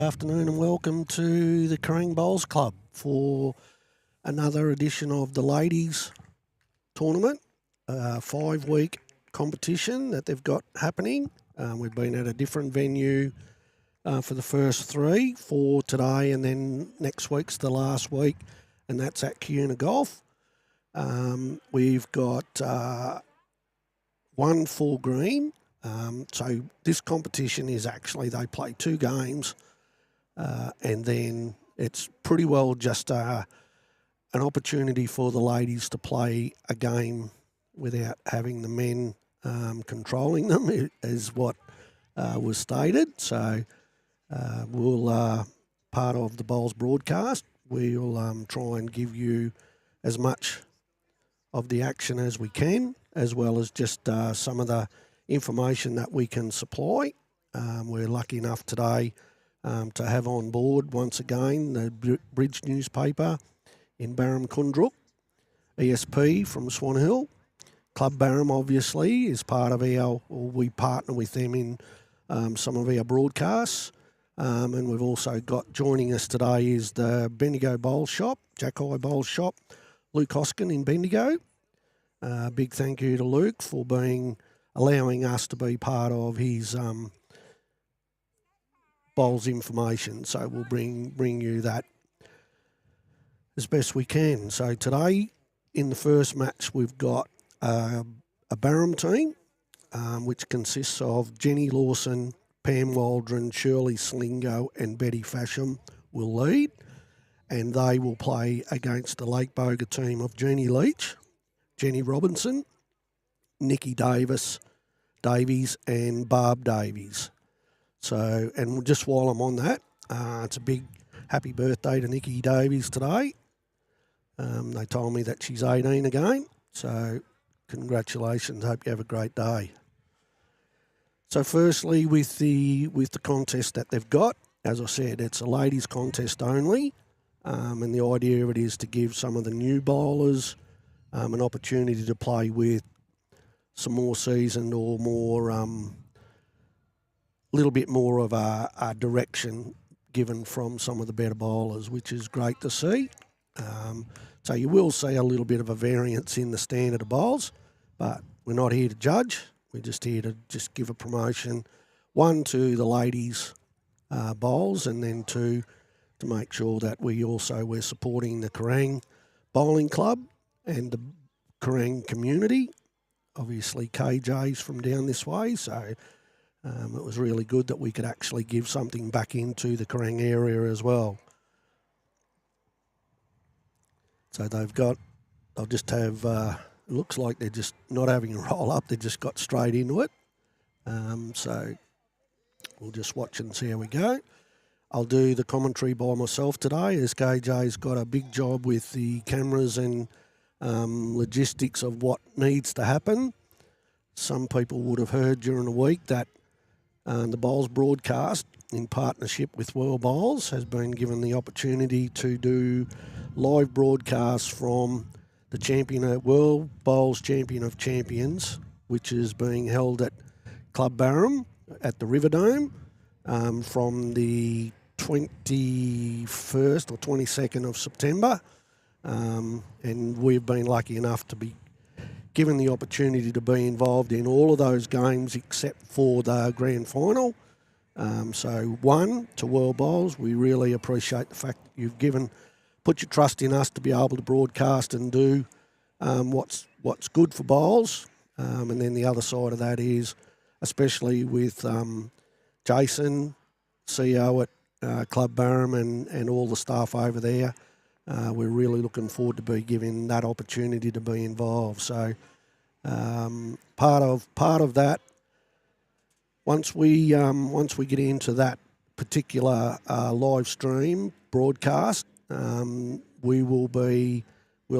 Afternoon and welcome to the Kerang Bowls Club for another edition of the ladies tournament, a 5-week competition that they've got happening. We've been at a different venue for the first three, for today, and then next week's the last week, and that's at Kiuna Golf. We've got one full green. So this competition is actually, they play two games. And then it's pretty well just an opportunity for the ladies to play a game without having the men controlling them, is what was stated. So we'll, part of the Bowls broadcast, we'll try and give you as much of the action as we can, as well as just some of the information that we can supply. We're lucky enough today to have on board once again the Bridge newspaper in Barham Kundruk, ESP from Swan Hill. Club Barham obviously is part of we partner with them in some of our broadcasts. And we've also got, joining us today is the Bendigo Bowl Shop, Jack-Eye Bowl Shop, Luke Hoskin in Bendigo. Big thank you to Luke for allowing us to be part of his bowls information, so we'll bring you that as best we can. So today, in the first match, we've got a Barham team, which consists of Jenny Lawson, Pam Waldron, Shirley Slingo and Betty Fasham will lead, and they will play against the Lake Boga team of Jeannie Leach, Jenny Robinson, Nikki Davies and Barb Davies. So, and just while I'm on that, it's a big happy birthday to Nikki Davies today. They told me that she's 18 again, so congratulations. Hope you have a great day. So, firstly, with the contest that they've got, as I said, it's a ladies' contest only, and the idea of it is to give some of the new bowlers an opportunity to play with some more seasoned or more little bit more of a direction given from some of the better bowlers, which is great to see. So you will see a little bit of a variance in the standard of bowls, but we're not here to judge. We're just here to just give a promotion, one, to the ladies' bowls, and then two, to make sure that we're supporting the Kerang Bowling Club and the Kerang community. Obviously, KJ's from down this way, so it was really good that we could actually give something back into the Kerang area as well. So they'll just have, it looks like they're just not having a roll up, they just got straight into it. So we'll just watch and see how we go. I'll do the commentary by myself today, as KJ's got a big job with the cameras and logistics of what needs to happen. Some people would have heard during the week that the Bowls broadcast, in partnership with World Bowls, has been given the opportunity to do live broadcasts from the World Bowls Champion of Champions, which is being held at Club Barham at the Riverdome from the 21st or 22nd of September. And we've been lucky enough to be given the opportunity to be involved in all of those games except for the grand final. So one, to World Bowls, we really appreciate the fact that you've put your trust in us to be able to broadcast and do what's good for bowls. And then the other side of that is, especially with Jason, CEO at Club Barham and all the staff over there, we're really looking forward to be given that opportunity to be involved. So part of that, once we get into that particular live stream broadcast, we'll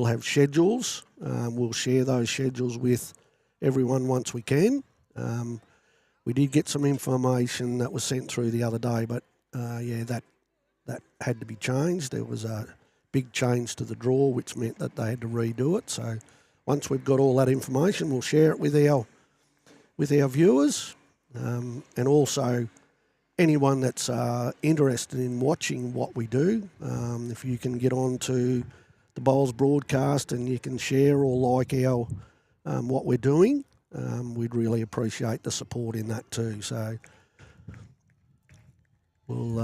have schedules. We'll share those schedules with everyone once we can. We did get some information that was sent through the other day, but that had to be changed. There was a big change to the draw, which meant that they had to redo it. So once we've got all that information, we'll share it with our viewers. And also, anyone that's interested in watching what we do, if you can get on to the Bowls broadcast and you can share or like our what we're doing, we'd really appreciate the support in that too. So we'll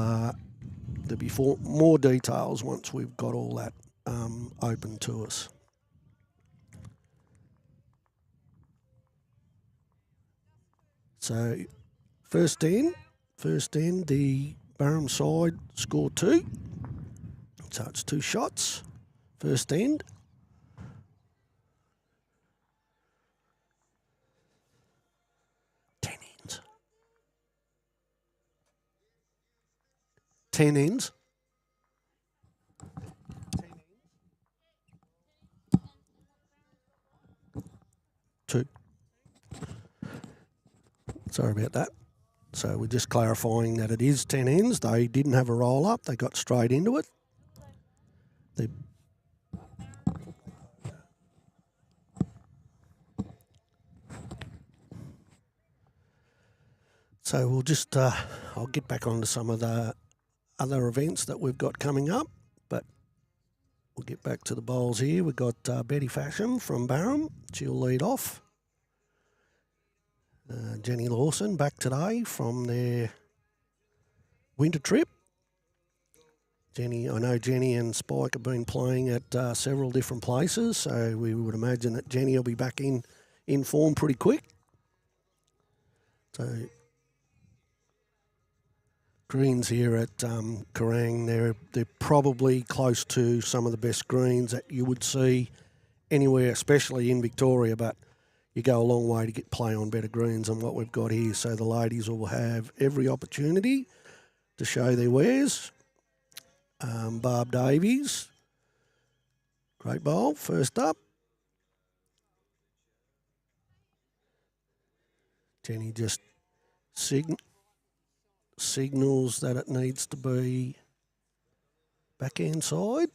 there'll be more details once we've got all that open to us. So first end, the Barham side scored 2. So it's 2 shots, first end. Ends. 10 ends. 2. Sorry about that. So we're just clarifying that it is 10 ends. They didn't have a roll up. They got straight into it. So we'll just, I'll get back onto some of the other events that we've got coming up, but we'll get back to the bowls here. We've got Betty Fashion from Barham. She'll lead off. Jenny Lawson back today from their winter trip. I know Jenny and Spike have been playing at several different places, so we would imagine that Jenny will be back in form pretty quick. So greens here at Kerang, they're probably close to some of the best greens that you would see anywhere, especially in Victoria, but you go a long way to play on better greens than what we've got here. So the ladies will have every opportunity to show their wares. Barb Davies, great bowl, first up. Jenny just signals that it needs to be backhand side.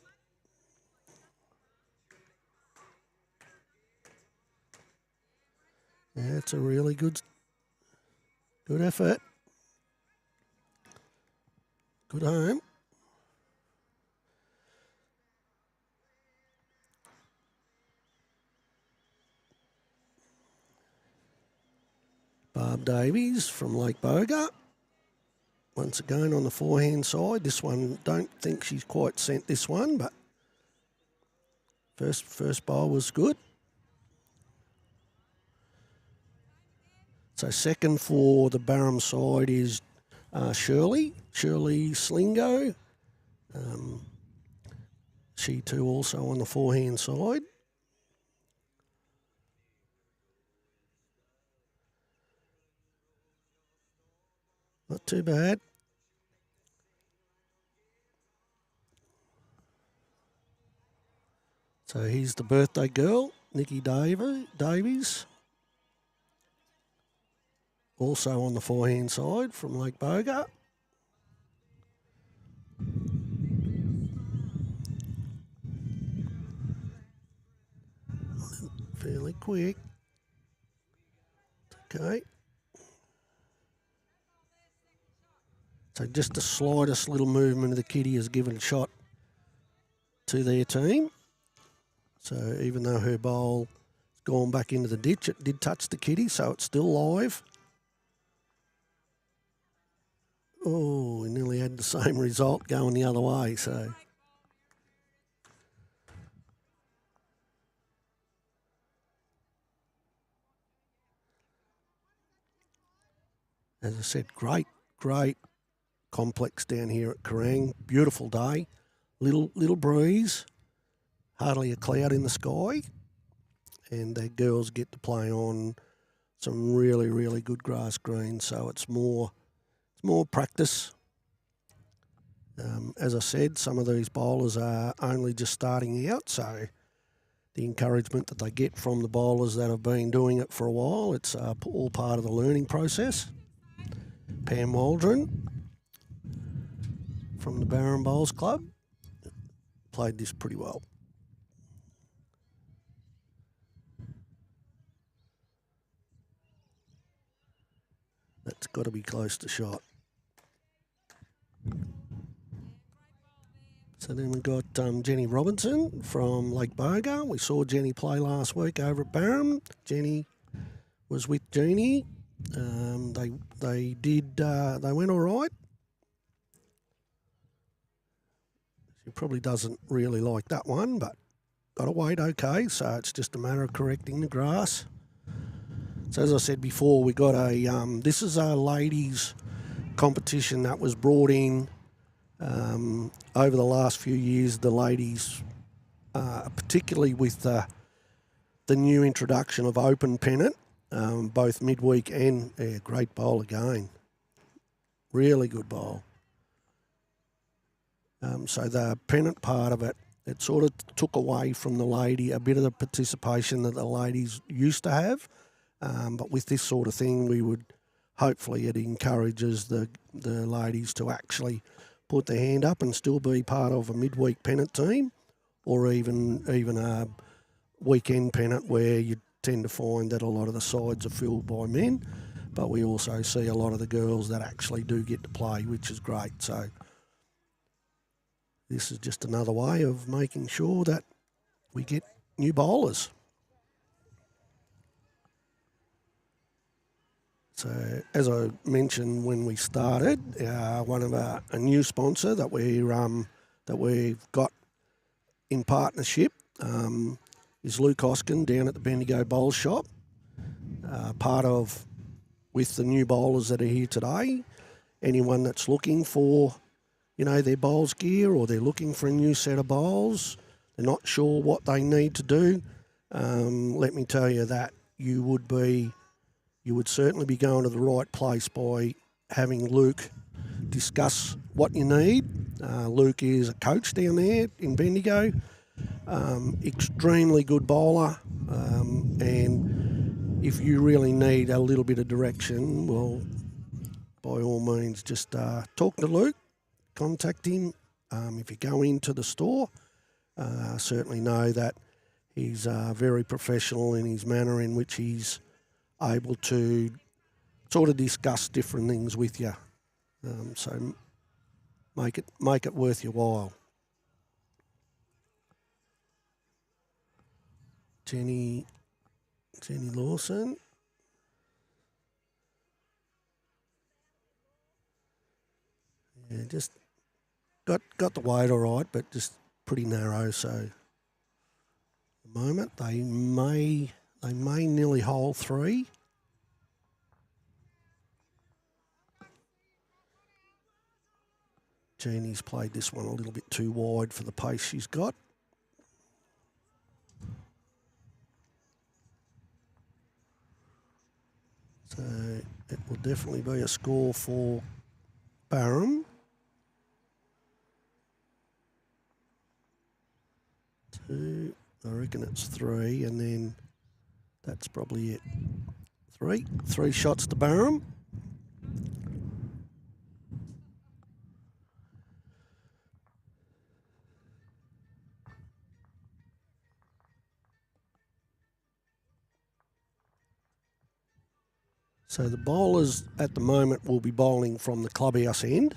Yeah, it's a really good effort. Good home. Barb Davies from Lake Boga. Once again on the forehand side. This one, don't think she's quite sent this one, but first bowl was good. So second for the Barham side is Shirley Slingo. She too also on the forehand side. Not too bad. So here's the birthday girl, Nikki Davies. Also on the forehand side from Lake Boga. Fairly quick. Okay. So just the slightest little movement of the kitty has given a shot to their team. So even though her bowl has gone back into the ditch, it did touch the kitty, so it's still live. Oh, we nearly had the same result going the other way, so. As I said, great complex down here at Kerang. Beautiful day. Little breeze. Hardly a cloud in the sky. And the girls get to play on some really good grass greens. So it's more practice. As I said, some of these bowlers are only just starting out. So the encouragement that they get from the bowlers that have been doing it for a while, it's all part of the learning process. Pam Waldron from the Barham Bowls Club played this pretty well. That's got to be close to shot. So then we've got Jenny Robinson from Lake Boga. We saw Jenny play last week over at Barham. Jenny was with Jeannie. They went all right. She probably doesn't really like that one, but got to wait okay. So it's just a matter of correcting the grass. So as I said before, we got this is a ladies competition that was brought in over the last few years. The ladies, particularly with the new introduction of open pennant, both midweek and great bowl again. Really good bowl. So the pennant part of it, it sort of took away from the lady a bit of the participation that the ladies used to have. But with this sort of thing, we would hopefully it encourages the ladies to actually put their hand up and still be part of a midweek pennant team, or even a weekend pennant where you tend to find that a lot of the sides are filled by men. But we also see a lot of the girls that actually do get to play, which is great. So this is just another way of making sure that we get new bowlers. So as I mentioned when we started, one of a new sponsor that we've got in partnership is Luke Hoskin down at the Bendigo Bowl Shop. Part of with the new bowlers that are here today, anyone that's looking for, their bowls gear, or they're looking for a new set of bowls, they're not sure what they need to do. Let me tell you that you would certainly be going to the right place by having Luke discuss what you need. Luke is a coach down there in Bendigo, extremely good bowler, and if you really need a little bit of direction, well, by all means, just talk to Luke, contact him. If you go into the store, certainly know that he's very professional in his manner in which he's able to sort of discuss different things with you. So make it worth your while. Jenny Lawson. Yeah, just got the weight all right, but just pretty narrow. So at the moment they may nearly hole 3. Jeannie's played this one a little bit too wide for the pace she's got. So it will definitely be a score for Barham. 2, I reckon it's 3, and then that's probably it. 3 shots to Barham. So the bowlers at the moment will be bowling from the clubhouse end,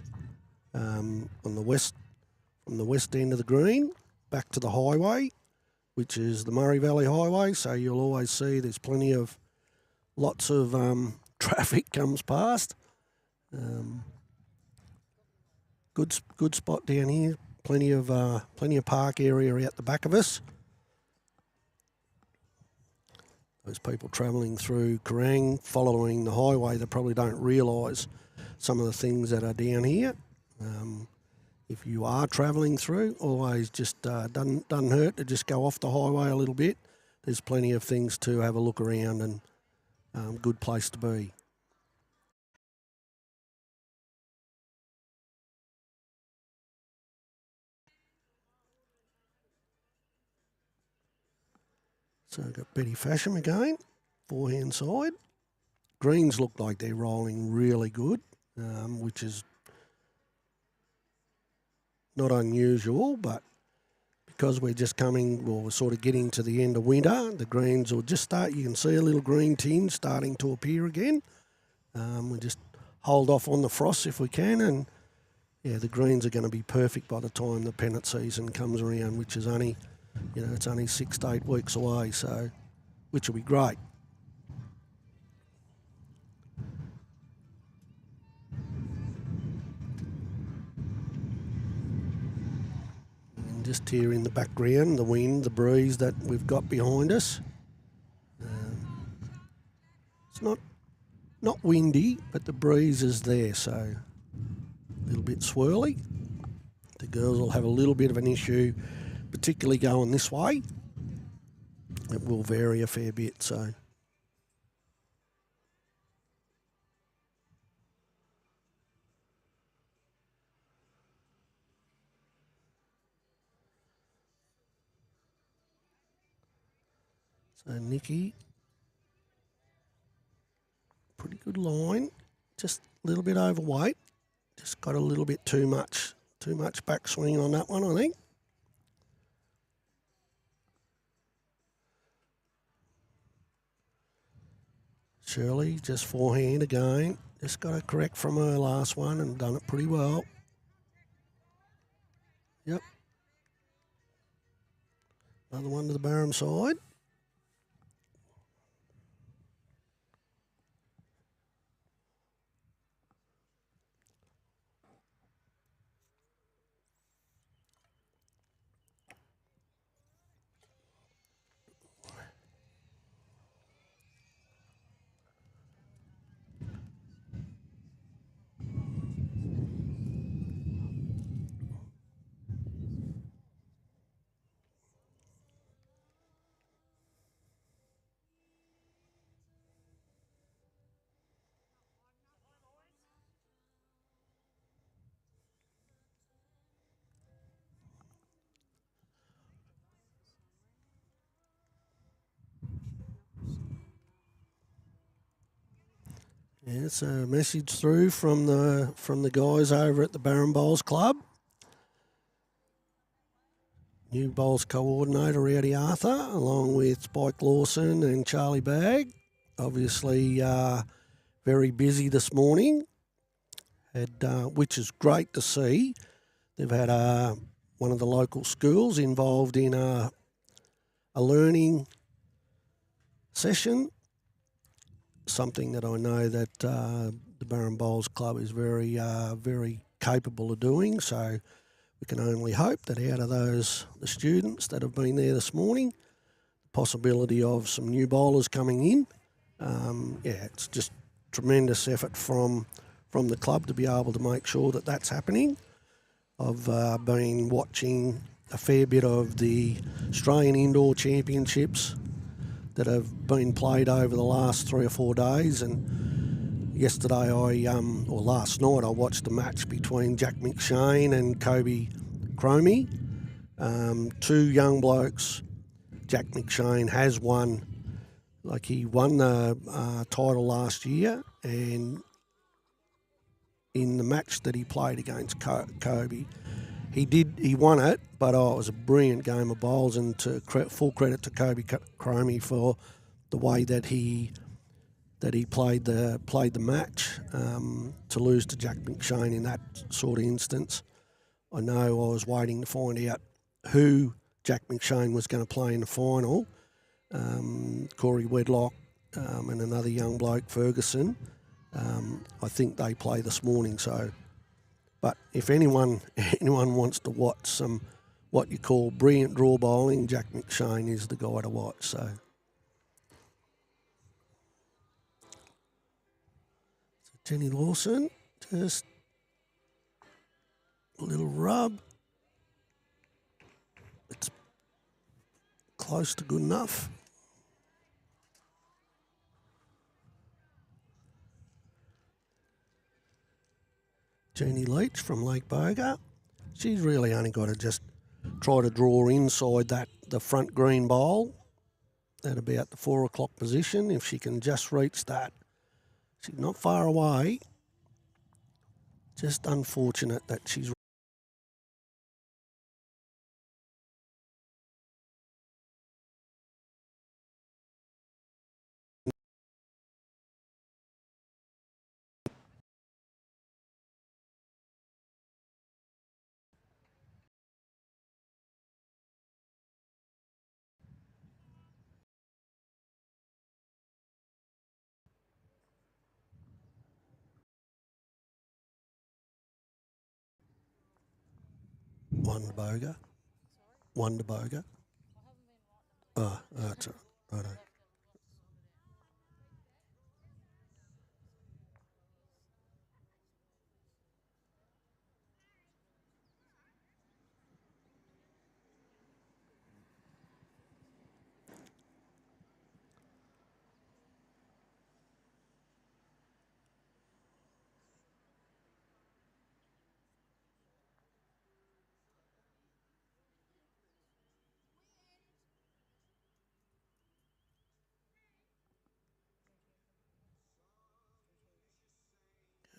on the west, from the west end of the green, back to the highway, which is the Murray Valley Highway. So you'll always see there's lots of traffic comes past. Good spot down here. Plenty of park area out the back of us. Those people travelling through Kerang, following the highway, they probably don't realise some of the things that are down here. If you are travelling through, always just doesn't hurt to just go off the highway a little bit. There's plenty of things to have a look around, and good place to be. So I've got Betty Fasham again, forehand side. Greens look like they're rolling really good, which is not unusual, but because we're sort of getting to the end of winter, the greens will just start, you can see a little green tinge starting to appear again. We just hold off on the frost if we can, and yeah, the greens are going to be perfect by the time the pennant season comes around, which is only, it's only 6 to 8 weeks away, so which will be great. And just here in the background, the wind, the breeze that we've got behind us. It's not windy, but the breeze is there, so a little bit swirly. The girls will have a little bit of an issue, particularly going this way. It will vary a fair bit, so. So Nikki, pretty good line, just a little bit overweight. Just got a little bit too much backswing on that one, I think. Shirley, just forehand again. Just got to correct from her last one and done it pretty well. Yep. Another one to the Barham side. Yeah, it's a message through from the guys over at the Barham Bowls Club. New bowls coordinator Rowdy Arthur, along with Spike Lawson and Charlie Bagg. Obviously, very busy this morning, which is great to see. They've had one of the local schools involved in a learning session, something that I know that the Barham Bowls Club is very capable of doing. So we can only hope that out of the students that have been there this morning, the possibility of some new bowlers coming in. It's just tremendous effort from the club to be able to make sure that that's happening. I've been watching a fair bit of the Australian Indoor Championships that have been played over the last 3 or 4 days, and yesterday or last night I watched a match between Jack McShane and Kobe Cromie. 2 young blokes. Jack McShane has won, he won the title last year, and in the match that he played against Kobe, he won it, but it was a brilliant game of bowls, and full credit to Kobe Cromie for the way that he played the match. To lose to Jack McShane in that sort of instance, I know I was waiting to find out who Jack McShane was going to play in the final. Corey Wedlock and another young bloke, Ferguson. I think they play this morning. So, but if anyone wants to watch some what you call brilliant draw bowling, Jack McShane is the guy to watch. So Jenny Lawson, just a little rub. It's close to good enough. Jeannie Leach from Lake Boga. She's really only got to just try to draw inside the front green bowl at about the 4 o'clock position. If she can just reach that, she's not far away. Just unfortunate that she's Wonderboga. Wonderboga. Oh, that's all right. Righto.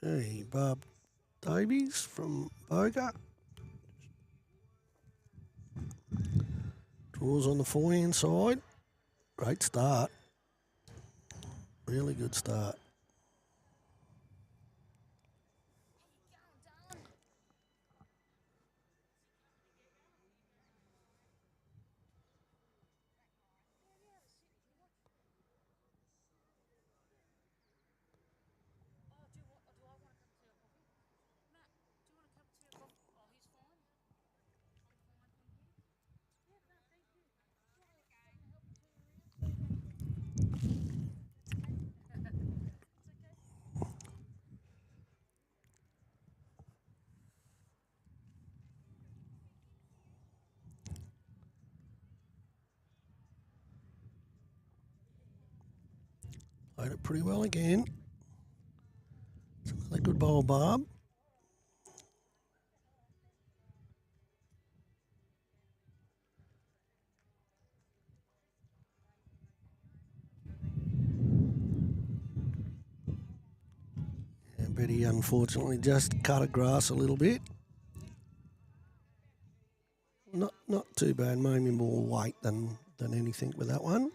Hey, Bob Davies from Boga. Draws on the forehand side. Great start. Really good start. Played it pretty well again. It's another good bowl, Bob. Yeah, Betty unfortunately just cut a grass a little bit. Not too bad. Maybe more weight than anything with that one.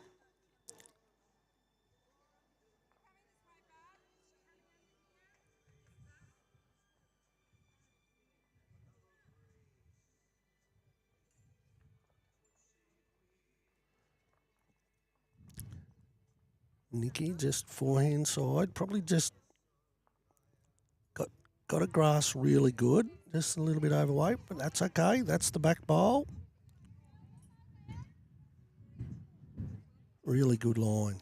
Nikki just forehand side, probably just got a grass really good, just a little bit overweight, but that's okay. That's the back bowl. Really good line.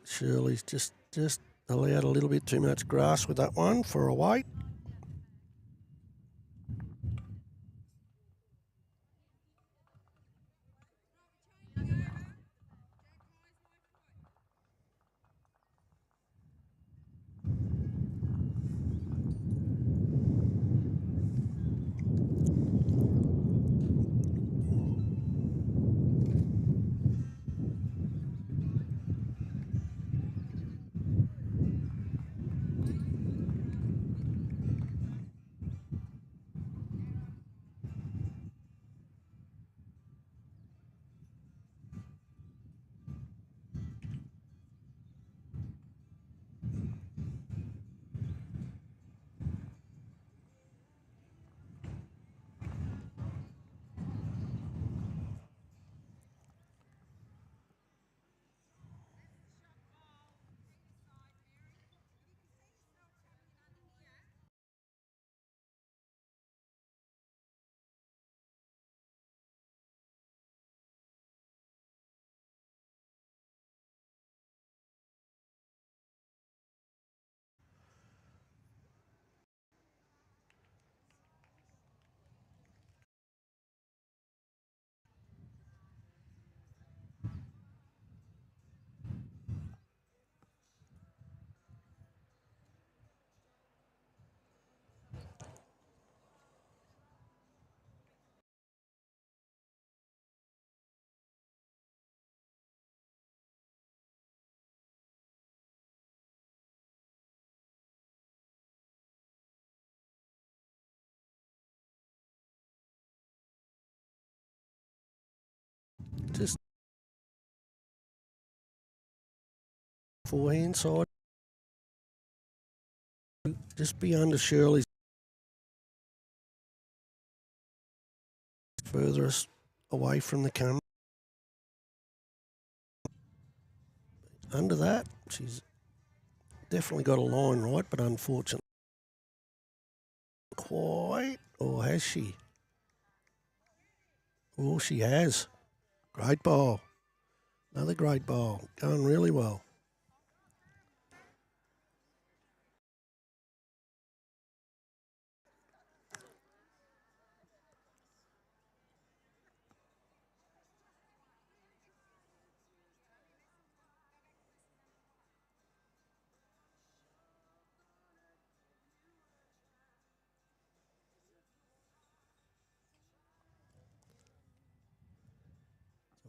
Shirley's just allowed a little bit too much grass with that one for a weight. Just forehand side, just be under Shirley's furthest away from the camera. Under that, she's definitely got a line right, but unfortunately, quite. Or has she? Oh, she has. Great bowl. Another great bowl. Going really well.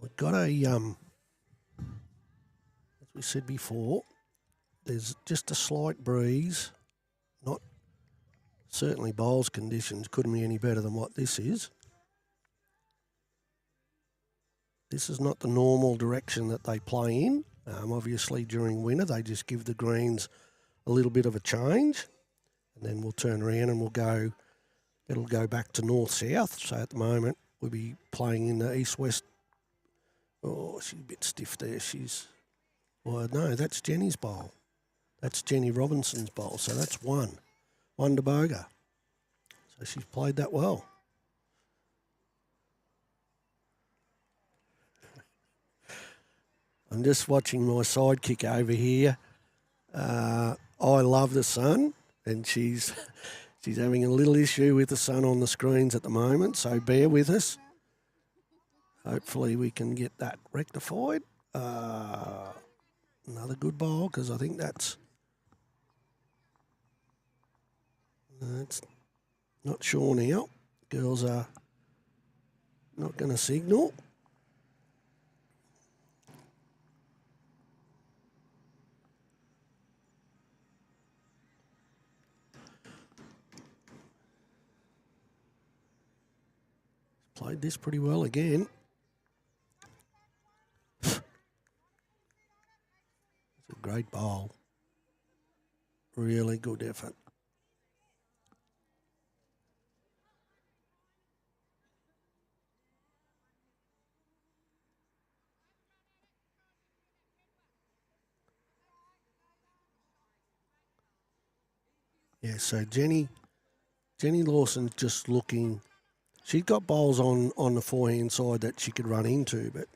We've got a, as we said before, there's just a slight breeze. Not certainly bowls conditions couldn't be any better than what this is. This is not the normal direction that they play in. Obviously, during winter, they just give the greens a little bit of a change, and then we'll turn around and it'll go back to north-south. So at the moment, we'll be playing in the east-west. Oh, she's a bit stiff there. Well, no, that's Jenny's bowl. That's Jenny Robinson's bowl. So that's one to bogey. So she's played that well. I'm just watching my sidekick over here. I love the sun, and she's having a little issue with the sun on the screens at the moment, so bear with us. Hopefully we can get that rectified. Another good bowl, because I think that's not sure now. Girls are not going to signal. Played this pretty well again. It's a great bowl. Really good effort. Yeah, so Jenny Lawson's just looking. She's got bowls on the forehand side that she could run into, but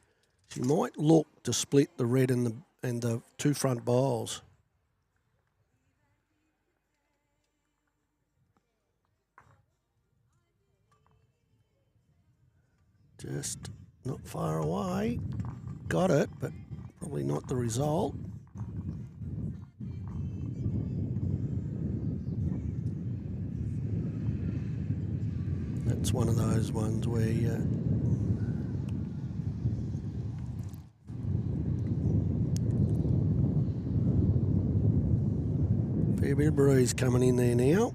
she might look to split the red and the two front bowls. Just not far away. Got it, but probably not the result. That's one of those ones where fair bit of breeze coming in there now.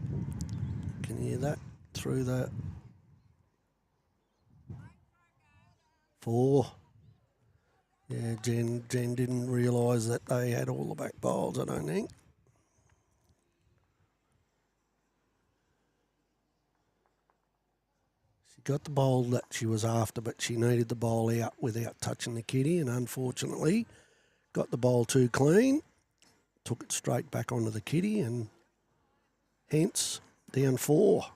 Can you hear that through the 4. Yeah, Jen didn't realise that they had all the back bowls, I don't think. She got the bowl that she was after, but she needed the bowl out without touching the kitty, and unfortunately got the bowl too clean, took it straight back onto the kitty, and hence down 4.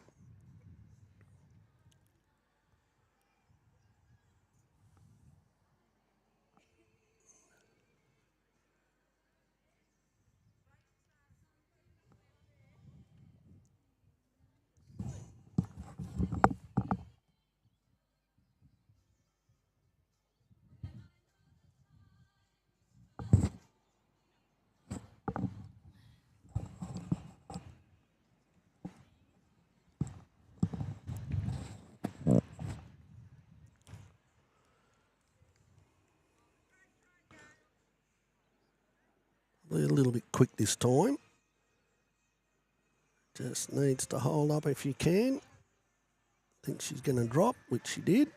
A little bit quick this time. Just needs to hold up if you can. Think she's going to drop, which she did.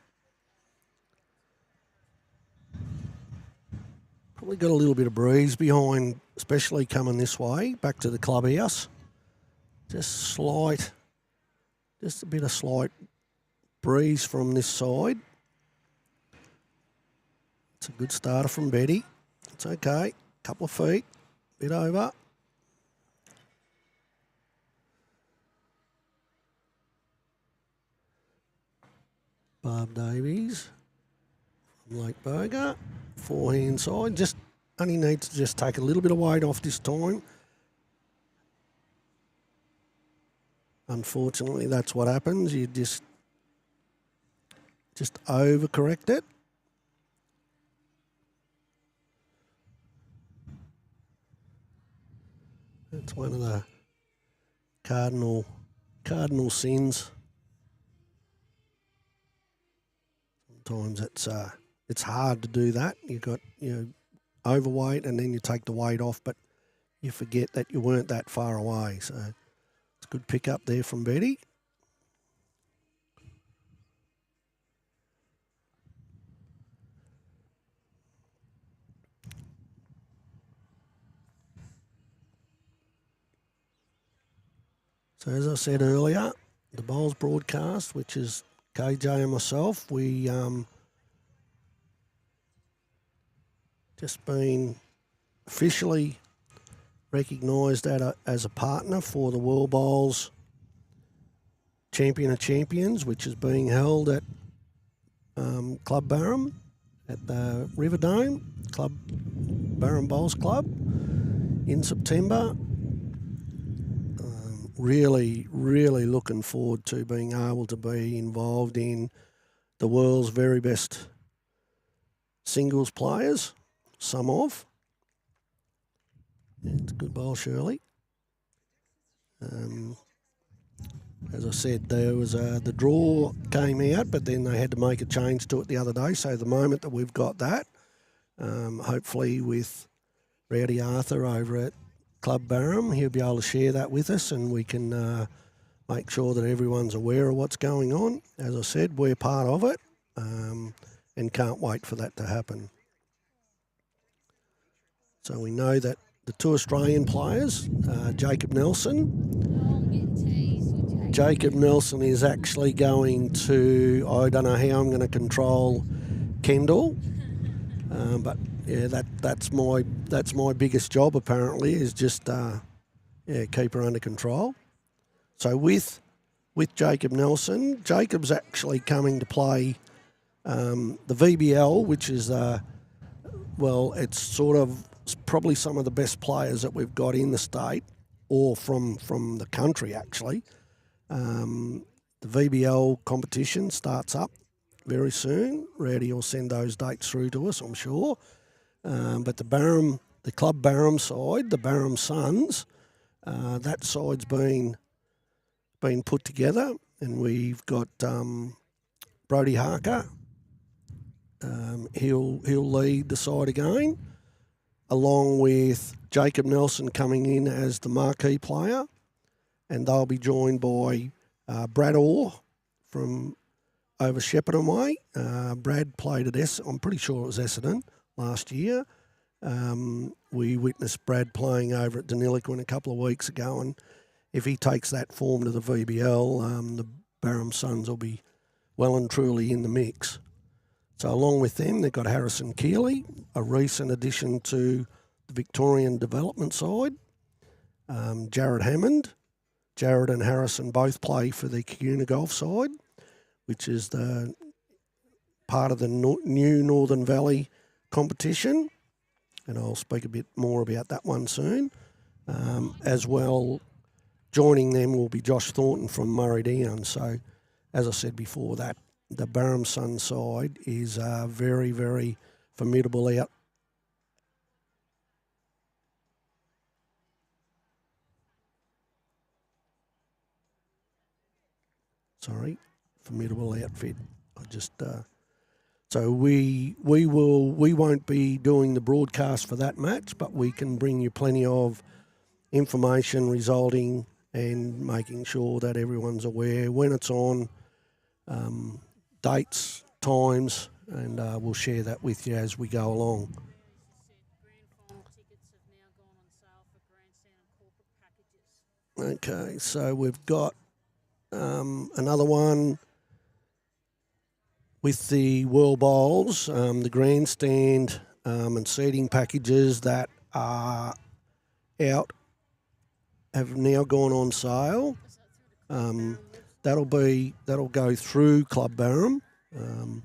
Probably got a little bit of breeze behind, especially coming this way, back to the clubhouse. Just a bit of slight breeze from this side. It's a good starter from Betty. It's okay. Couple of feet, bit over. Barb Davies from Lake Boga. Forehand side. Just only needs to just take a little bit of weight off this time. Unfortunately, that's what happens. You just overcorrect it. That's one of the cardinal sins. Sometimes it's hard to do that. You got overweight and then you take the weight off, but you forget that you weren't that far away. So it's a good pick up there from Betty. So as I said earlier, the bowls broadcast, which is KJ and myself, we just been officially recognised as a partner for the World Bowls Champion of Champions, which is being held at Club Barham at the Riverdome, Club Barham Bowls Club in September. Really, really looking forward to being able to be involved in the world's very best singles players, some of. It's a good bowl, Shirley. As I said, there was the draw came out, but then they had to make a change to it the other day. So the moment that we've got that, hopefully with Rowdy Arthur over at Club Barham, he'll be able to share that with us and we can make sure that everyone's aware of what's going on. As I said, we're part of it and can't wait for that to happen. So we know that the two Australian players, Jacob Nelson is actually going to, I don't know how I'm going to control Kendall, but yeah, that's my biggest job apparently, is just keep her under control. So with Jacob Nelson, Jacob's actually coming to play the VBL, which is it's sort of probably some of the best players that we've got in the state or from the country actually. The VBL competition starts up very soon. Rowdy will send those dates through to us, I'm sure. But the Club Barham side, the Barham Suns, that side's been put together, and we've got Brodie Harker. He'll lead the side again, along with Jacob Nelson coming in as the marquee player, and they'll be joined by Brad Orr from over Shepparton Way. Brad played at I'm pretty sure it was Essendon last year. We witnessed Brad playing over at Deniliquin a couple of weeks ago, and if he takes that form to the VBL, the Barham Suns will be well and truly in the mix. So along with them, they've got Harrison Keeley, a recent addition to the Victorian development side. Jared Hammond. Jared and Harrison both play for the Cuna Golf side, which is the part of the new Northern Valley competition. And I'll speak a bit more about that one soon. As well, joining them will be Josh Thornton from Murray Down. So, as I said before, that the Barham Sun side is very, very formidable out. Formidable outfit. So we won't be doing the broadcast for that match, but we can bring you plenty of information resulting and making sure that everyone's aware when it's on, dates, times, and we'll share that with you as we go along. Okay, so we've got another one with the World Bowls, the grandstand and seating packages that are out have now gone on sale. That'll go through Club Barham. And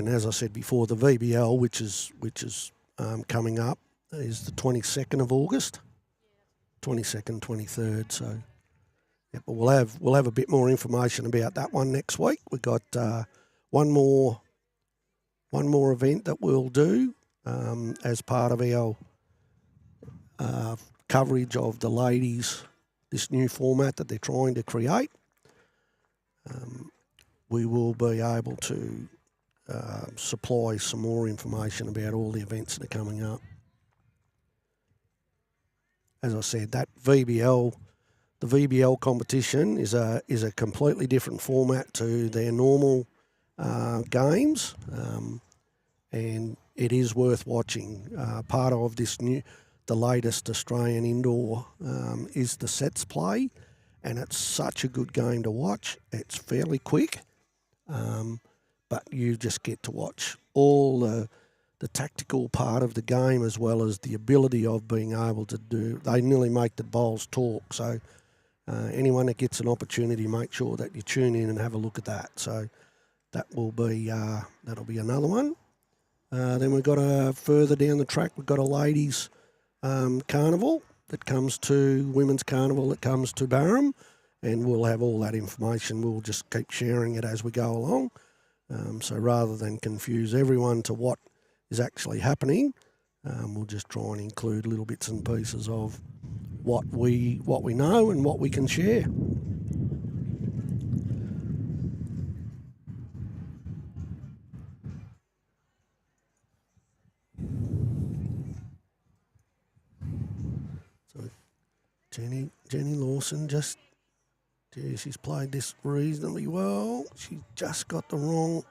as I said before, the VBL, which is coming up, is the 22nd of August, 22nd, 23rd. So, yeah, but we'll have a bit more information about that one next week. We've got one more event that we'll do as part of our coverage of the ladies, this new format that they're trying to create. We will be able to supply some more information about all the events that are coming up. As I said, that the VBL competition is a completely different format to their normal games, and it is worth watching. Part of the latest Australian indoor is the sets play, and it's such a good game to watch. It's fairly quick. But you just get to watch all the tactical part of the game as well as the ability of being able to do. They nearly make the bowls talk. So anyone that gets an opportunity, make sure that you tune in and have a look at that. So that'll be another one. Then we've got further down the track, we've got a ladies' carnival that comes to women's carnival that comes to Barham, and we'll have all that information. We'll just keep sharing it as we go along. So rather than confuse everyone to what is actually happening, we'll just try and include little bits and pieces of what we know and what we can share. So Jenny Lawson she's played this reasonably well. She just got the wrong.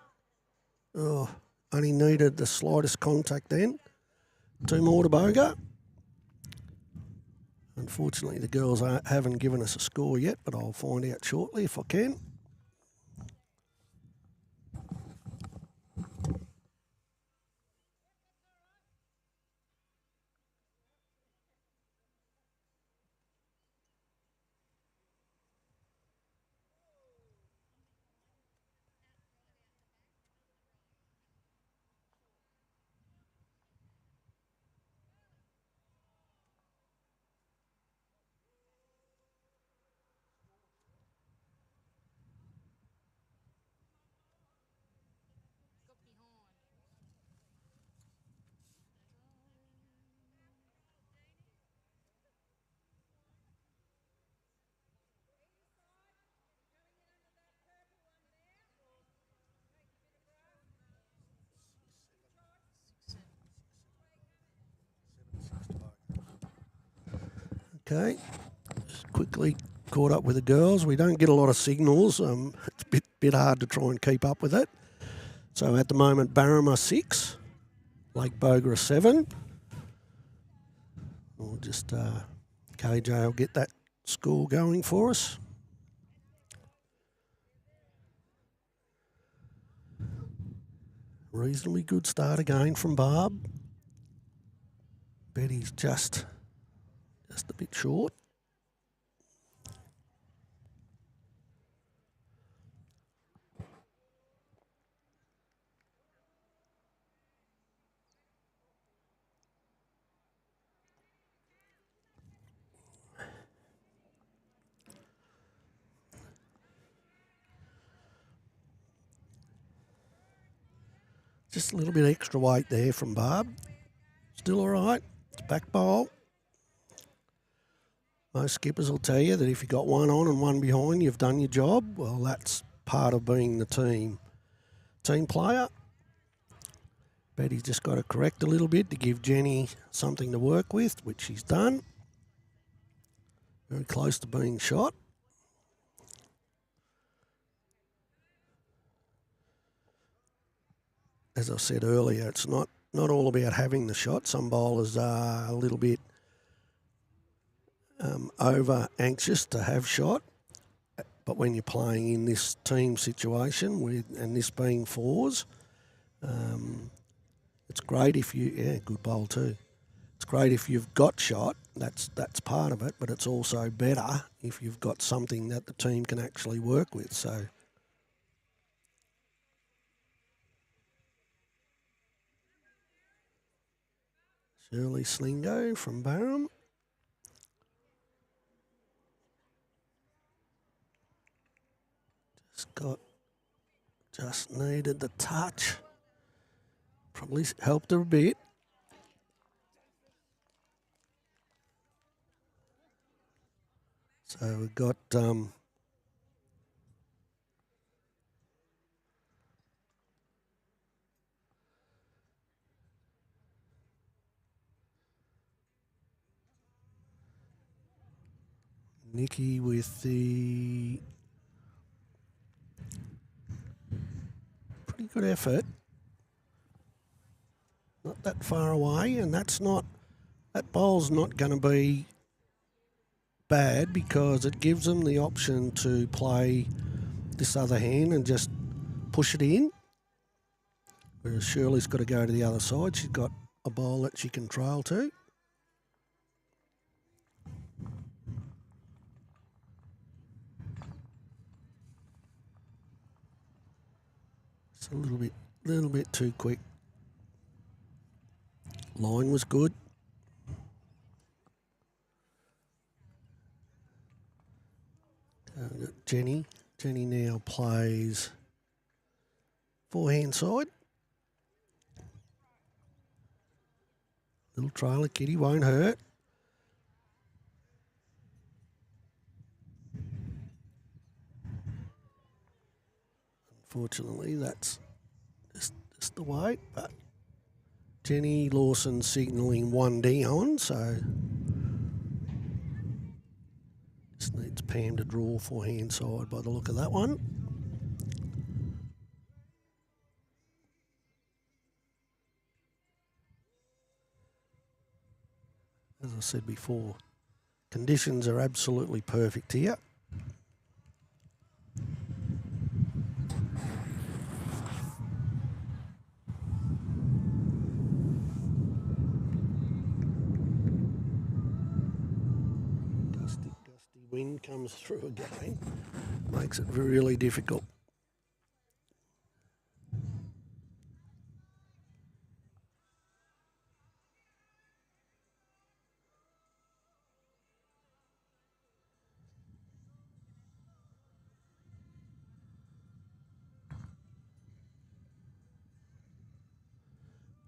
Only needed the slightest contact then. 2 more to Boga. Unfortunately, the girls haven't given us a score yet, but I'll find out shortly if I can. Okay, just quickly caught up with the girls. We don't get a lot of signals. It's a bit hard to try and keep up with it. So at the moment, Barham are 6, Lake Boga are 7. We'll just KJ will get that score going for us. Reasonably good start again from Barb. Betty's just a bit short. Just a little bit extra weight there from Barb. Still all right. It's back bowl. Most skippers will tell you that if you've got one on and one behind, you've done your job. Well, that's part of being the team player. Betty's just got to correct a little bit to give Jenny something to work with, which she's done. Very close to being shot. As I said earlier, it's not all about having the shot. Some bowlers are a little bit over anxious to have shot. But when you're playing in this team situation and this being fours, it's great if good bowl too. It's great if you've got shot. That's part of it, but it's also better if you've got something that the team can actually work with. So. Shirley Slingo from Barham. Just needed the touch. Probably helped her a bit. So we've got Nikki with the pretty good effort. Not that far away, and that bowl's not going to be bad because it gives them the option to play this other hand and just push it in. Whereas Shirley's got to go to the other side. She's got a bowl that she can trail to. It's a little bit too quick. Line was good. Jenny. Jenny now plays forehand side. Little trailer kitty won't hurt. Unfortunately, that's just the way. But Jenny Lawson signalling one down, so just needs Pam to draw forehand side by the look of that one. As I said before, conditions are absolutely perfect here. Gusty wind comes through again, makes it really difficult.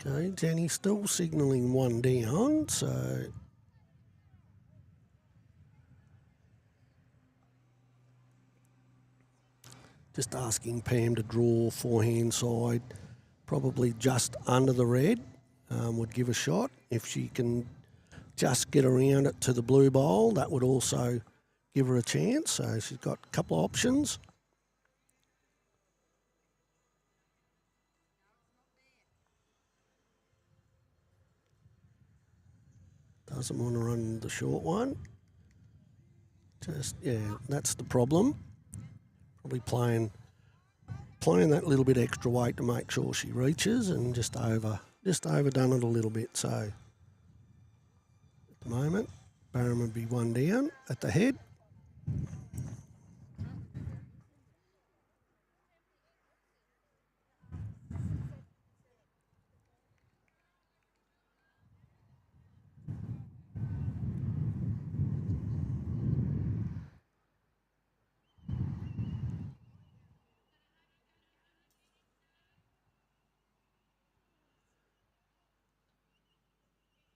Okay, Jenny's still signalling one down, so just asking Pam to draw forehand side, probably just under the red, would give a shot. If she can just get around it to the blue bowl, that would also give her a chance. So she's got a couple of options. Doesn't want to run the short one. That's the problem. Probably playing that little bit extra weight to make sure she reaches, and just overdone it a little bit. So at the moment, Barham would be one down at the head.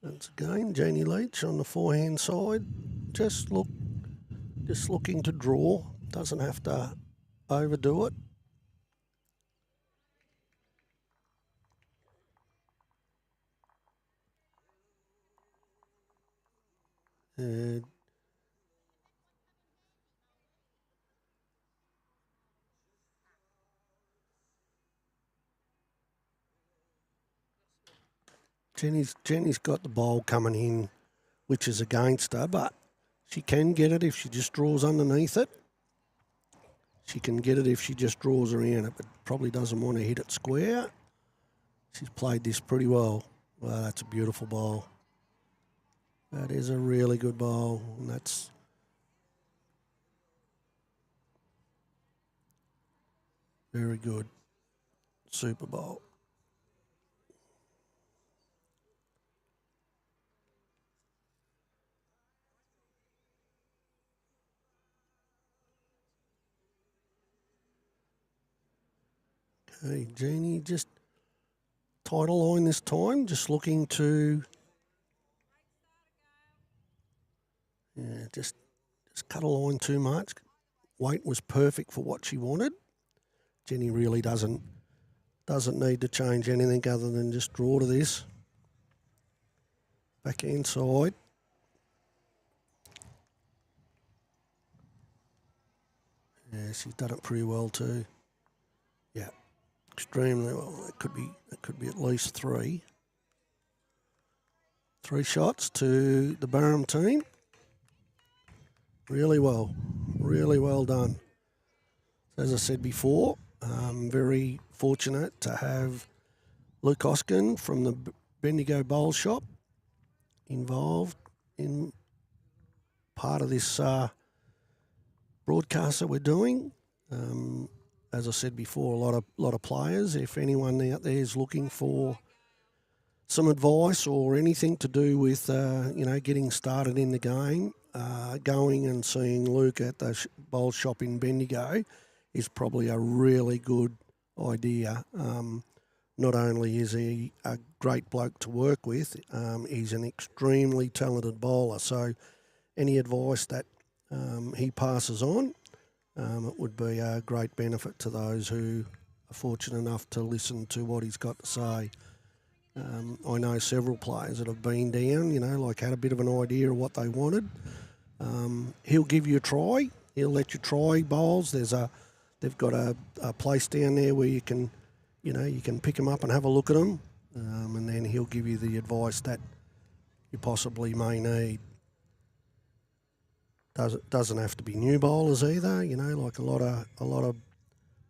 Once again, Janie Leach on the forehand side, just looking to draw. Doesn't have to overdo it. Jenny's got the bowl coming in, which is against her, but She can get it if she just draws underneath it. She can get it if she just draws around it, but probably doesn't want to hit it square. She's played this pretty well. Wow, that's a beautiful bowl. That is a really good bowl, and that's very good. Super bowl. Okay, Jeannie, just title line this time, just looking to, yeah, just cut a line too much. Weight was perfect for what she wanted. Jenny really doesn't need to change anything other than just draw to this. Backhand side. Yeah, she's done it pretty well too. Yeah, extremely well. It could be at least three. 3 shots to the Barham team. Really well done. As I said before, very fortunate to have Luke Hoskin from the Bendigo Bowl Shop involved in part of this broadcast that we're doing. As I said before, a lot of players. If anyone out there is looking for some advice or anything to do with getting started in the game, going and seeing Luke at the bowl shop in Bendigo is probably a really good idea. Not only is he a great bloke to work with, he's an extremely talented bowler. So any advice that he passes on, it would be a great benefit to those who are fortunate enough to listen to what he's got to say. I know several players that have been down, had a bit of an idea of what they wanted. He'll give you a try. He'll let you try bowls. They've got a place down there where you can pick them up and have a look at them, and then he'll give you the advice that you possibly may need. Doesn't have to be new bowlers either. Like a lot of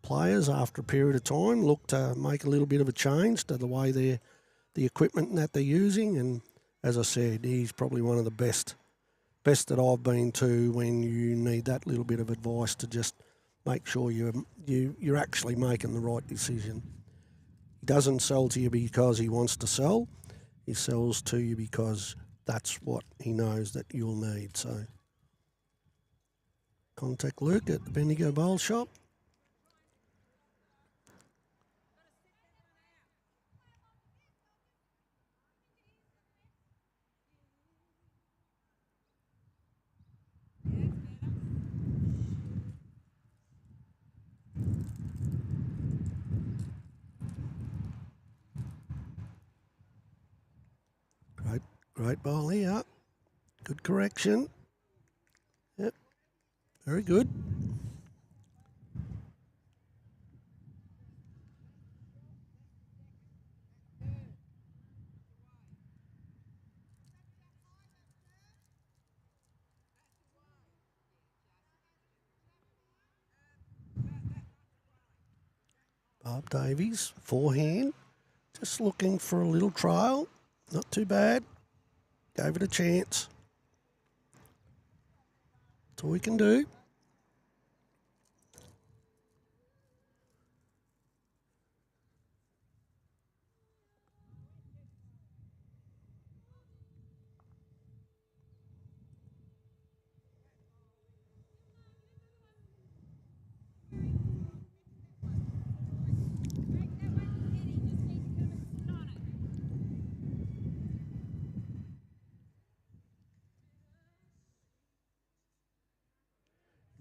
players after a period of time look to make a little bit of a change to the way the equipment that they're using. And as I said, he's probably one of the best that I've been to when you need that little bit of advice to just make sure you're actually making the right decision. He doesn't sell to you because he wants to sell. He sells to you because that's what he knows that you'll need. So contact Luke at the Bendigo Bowl Shop. Great bowl here. Good correction. Yep, very good. Bob Davies, forehand. Just looking for a little trial. Not too bad. Gave it a chance. That's all we can do.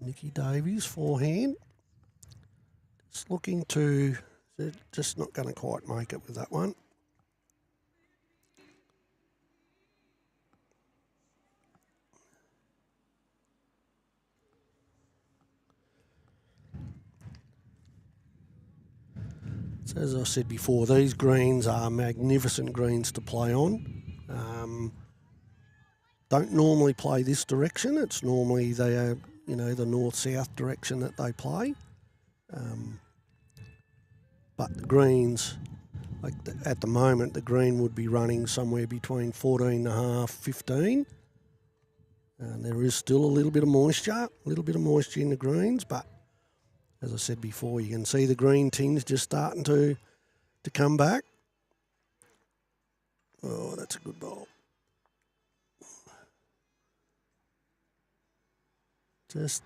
Nikki Davies, forehand. Just looking to, just not going to quite make it with that one. So as I said before, these greens are magnificent greens to play on. don't normally play this direction. It's normally the north-south direction that they play. But the greens, at the moment, the green would be running somewhere between 14.5, 15. And there is still a little bit of moisture in the greens, but as I said before, you can see the green tinge just starting to come back. Oh, that's a good ball. Just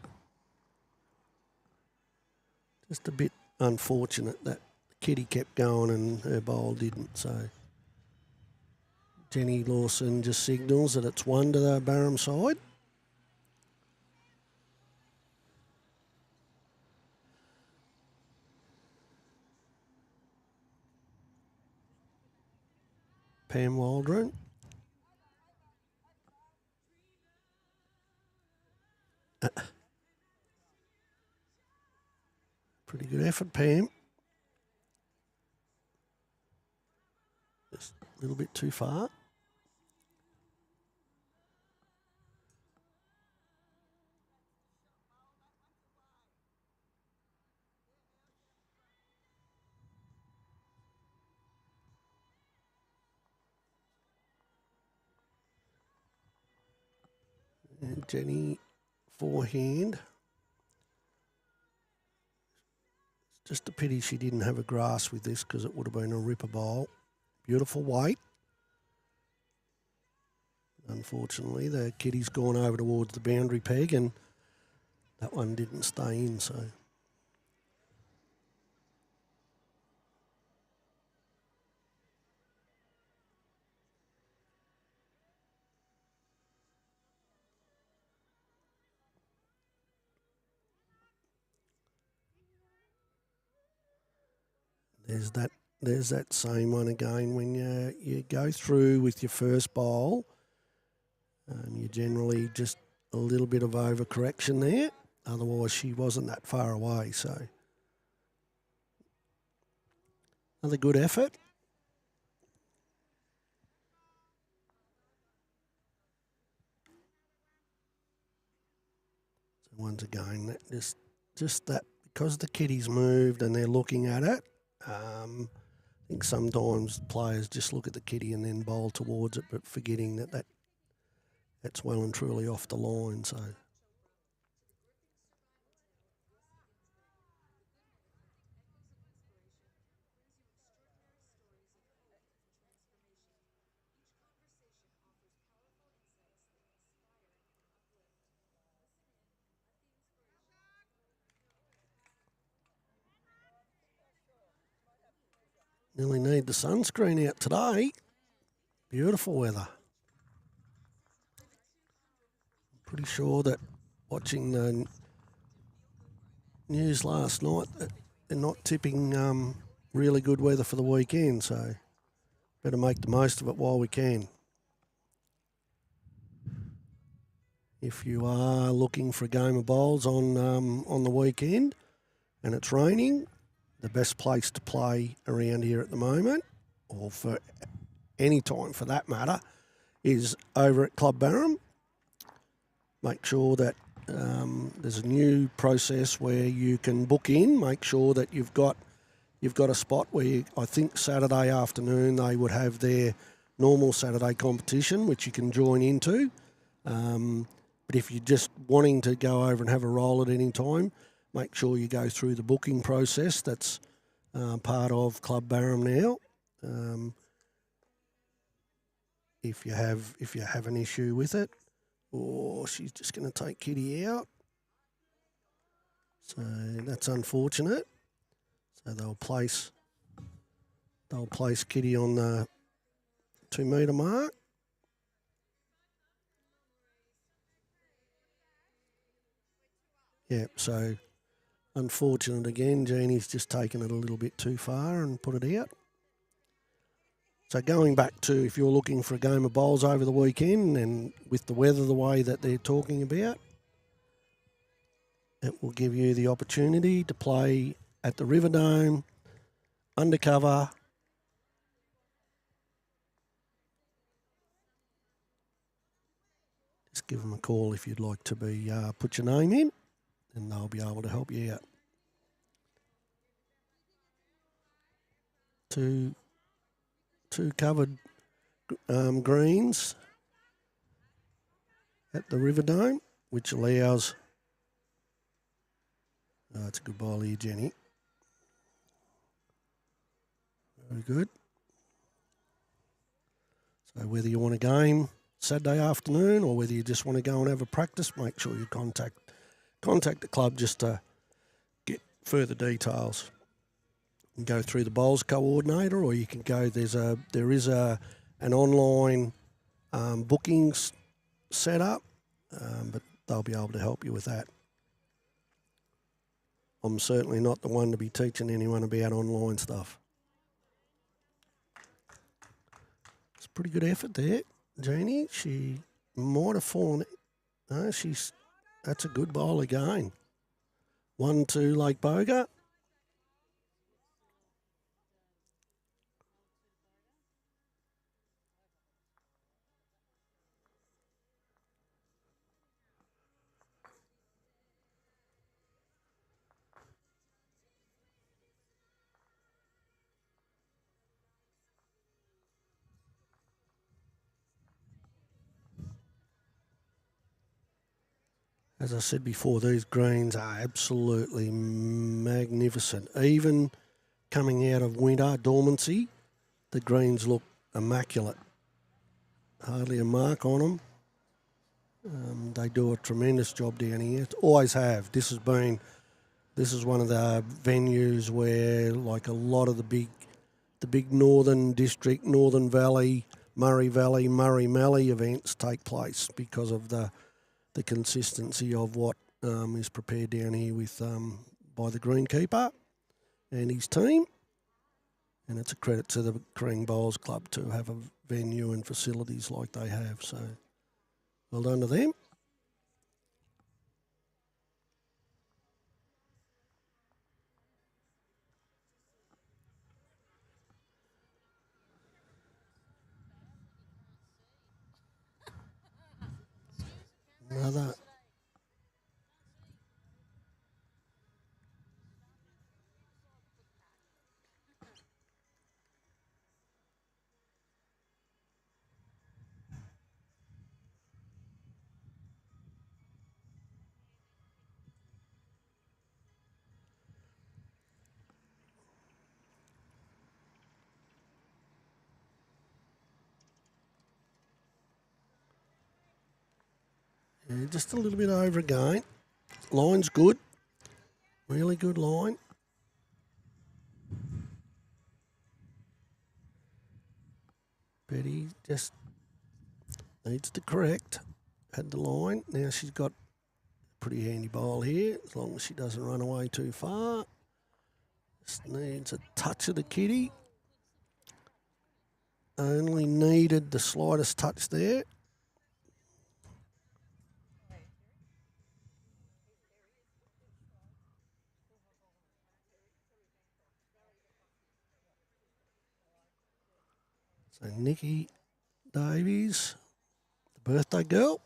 a bit unfortunate that the kitty kept going and her bowl didn't. So Jenny Lawson just signals that it's one to the Barham side. Pam Waldron. Pretty good effort, Pam. Just a little bit too far. And Jenny, forehand. Just a pity she didn't have a grass with this because it would have been a ripper bowl. Beautiful weight. Unfortunately, the kitty's gone over towards the boundary peg and that one didn't stay in, so. There's that same one again. When you go through with your first bowl, you generally just a little bit of overcorrection there. Otherwise, she wasn't that far away. So another good effort. So once again, just that because the kitty's moved and they're looking at it. I think sometimes players just look at the kitty and then bowl towards it, but forgetting that's well and truly off the line. So. Nearly need the sunscreen out today. Beautiful weather. Pretty sure that watching the news last night that they're not tipping really good weather for the weekend, so better make the most of it while we can. If you are looking for a game of bowls on the weekend and it's raining, the best place to play around here at the moment, or for any time for that matter, is over at Club Barham. Make sure that there's a new process where you can book in. Make sure that you've got a spot where I think Saturday afternoon they would have their normal Saturday competition, which you can join into. But if you're just wanting to go over and have a roll at any time, make sure you go through the booking process. That's part of Club Barham now. If you have an issue with it, or she's just going to take Kitty out, so that's unfortunate. So they'll place Kitty on the 2 metre mark. Yeah, so unfortunate again. Jeannie's just taken it a little bit too far and put it out. So going back to if you're looking for a game of bowls over the weekend and with the weather the way that they're talking about, it will give you the opportunity to play at the Riverdome, undercover, Just give them a call if you'd like to be put your name in, and they'll be able to help you out. Two covered greens at the River Dome, which allows. It's a good ball here, Jenny. Very good. So whether you want a game Saturday afternoon or whether you just want to go and have a practice, make sure you contact the club just to get further details. You can go through the bowls coordinator, or you can go. There is an online bookings set up, but they'll be able to help you with that. I'm certainly not the one to be teaching anyone about online stuff. It's a pretty good effort there, Jeannie. She might have fallen. No, that's a good bowl again. 1-2 Lake Boga. As I said before, these greens are absolutely magnificent. Even coming out of winter dormancy, the greens look immaculate. Hardly a mark on them. They do a tremendous job down here. Always have. This is one of the venues where, like, a lot of the big Northern District, Northern Valley, Murray Mallee events take place because of the consistency of what is prepared down here with by the greenkeeper and his team. And it's a credit to the Kerang Bowls Club to have a venue and facilities like they have. So well done to them. Another. Yeah, just a little bit over again. Line's good. Really good line. Betty just needs to correct. Had the line. Now she's got a pretty handy bowl here, as long as she doesn't run away too far. Just needs a touch of the kitty. Only needed the slightest touch there. So Nikki Davies, the birthday girl,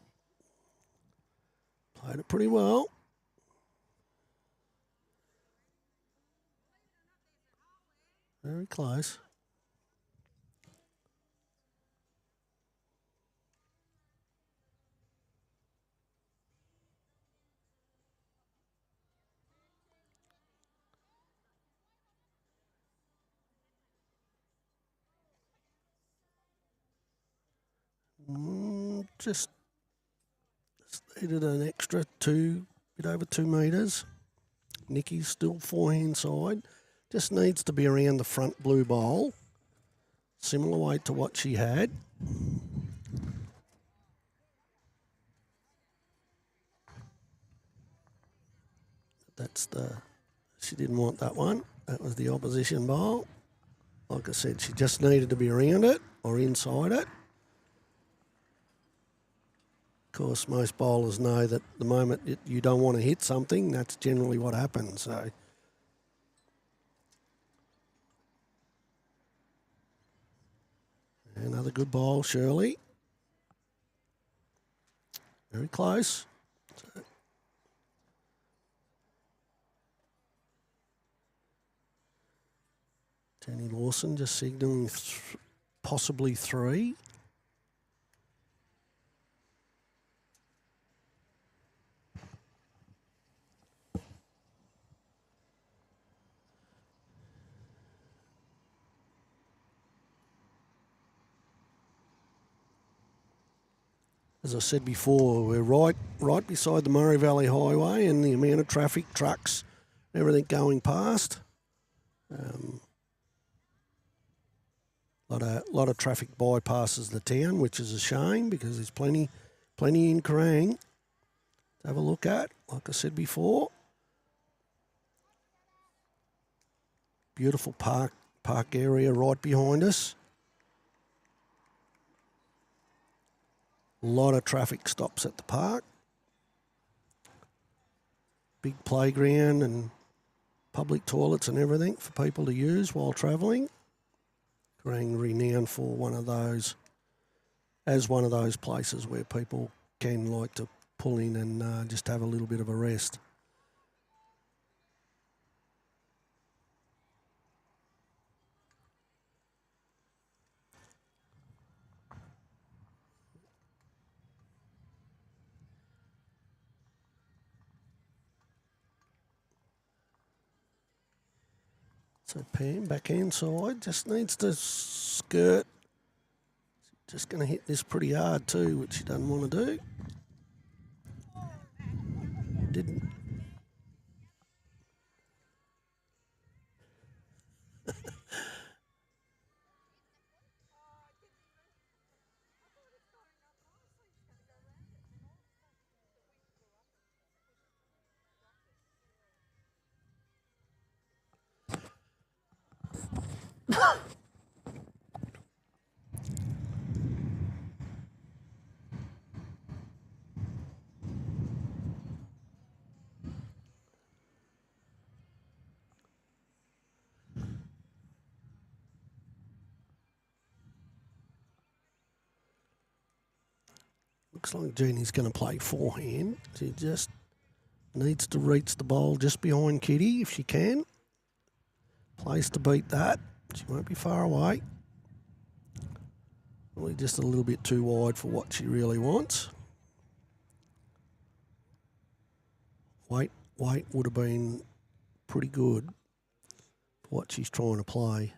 played it pretty well. Very close. Just needed an extra bit over 2 metres. Nikki's still forehand side. Just needs to be around the front blue bowl. Similar weight to what she had. She didn't want that one. That was the opposition bowl. Like I said, she just needed to be around it or inside it. Of course, most bowlers know that the moment you don't want to hit something, that's generally what happens. So another good bowl, Shirley. Very close. Jenny Lawson just signalling possibly 3. As I said before, we're right beside the Murray Valley Highway, and the amount of traffic, trucks, everything going past. Lot of traffic bypasses the town, which is a shame because there's plenty in Kerang to have a look at. Like I said before, beautiful park area right behind us. A lot of traffic stops at the park. Big playground and public toilets and everything for people to use while travelling. Kerang renowned for one of those places where people can like to pull in and just have a little bit of a rest. So Pam, backhand side, just needs to skirt. Just going to hit this pretty hard too, which she doesn't want to do. Didn't. Looks like Jeannie's going to play forehand. She just needs to reach the bowl just behind Kitty if she can. Place to beat that. She won't be far away. Probably just a little bit too wide for what she really wants. Weight would have been pretty good for what she's trying to play.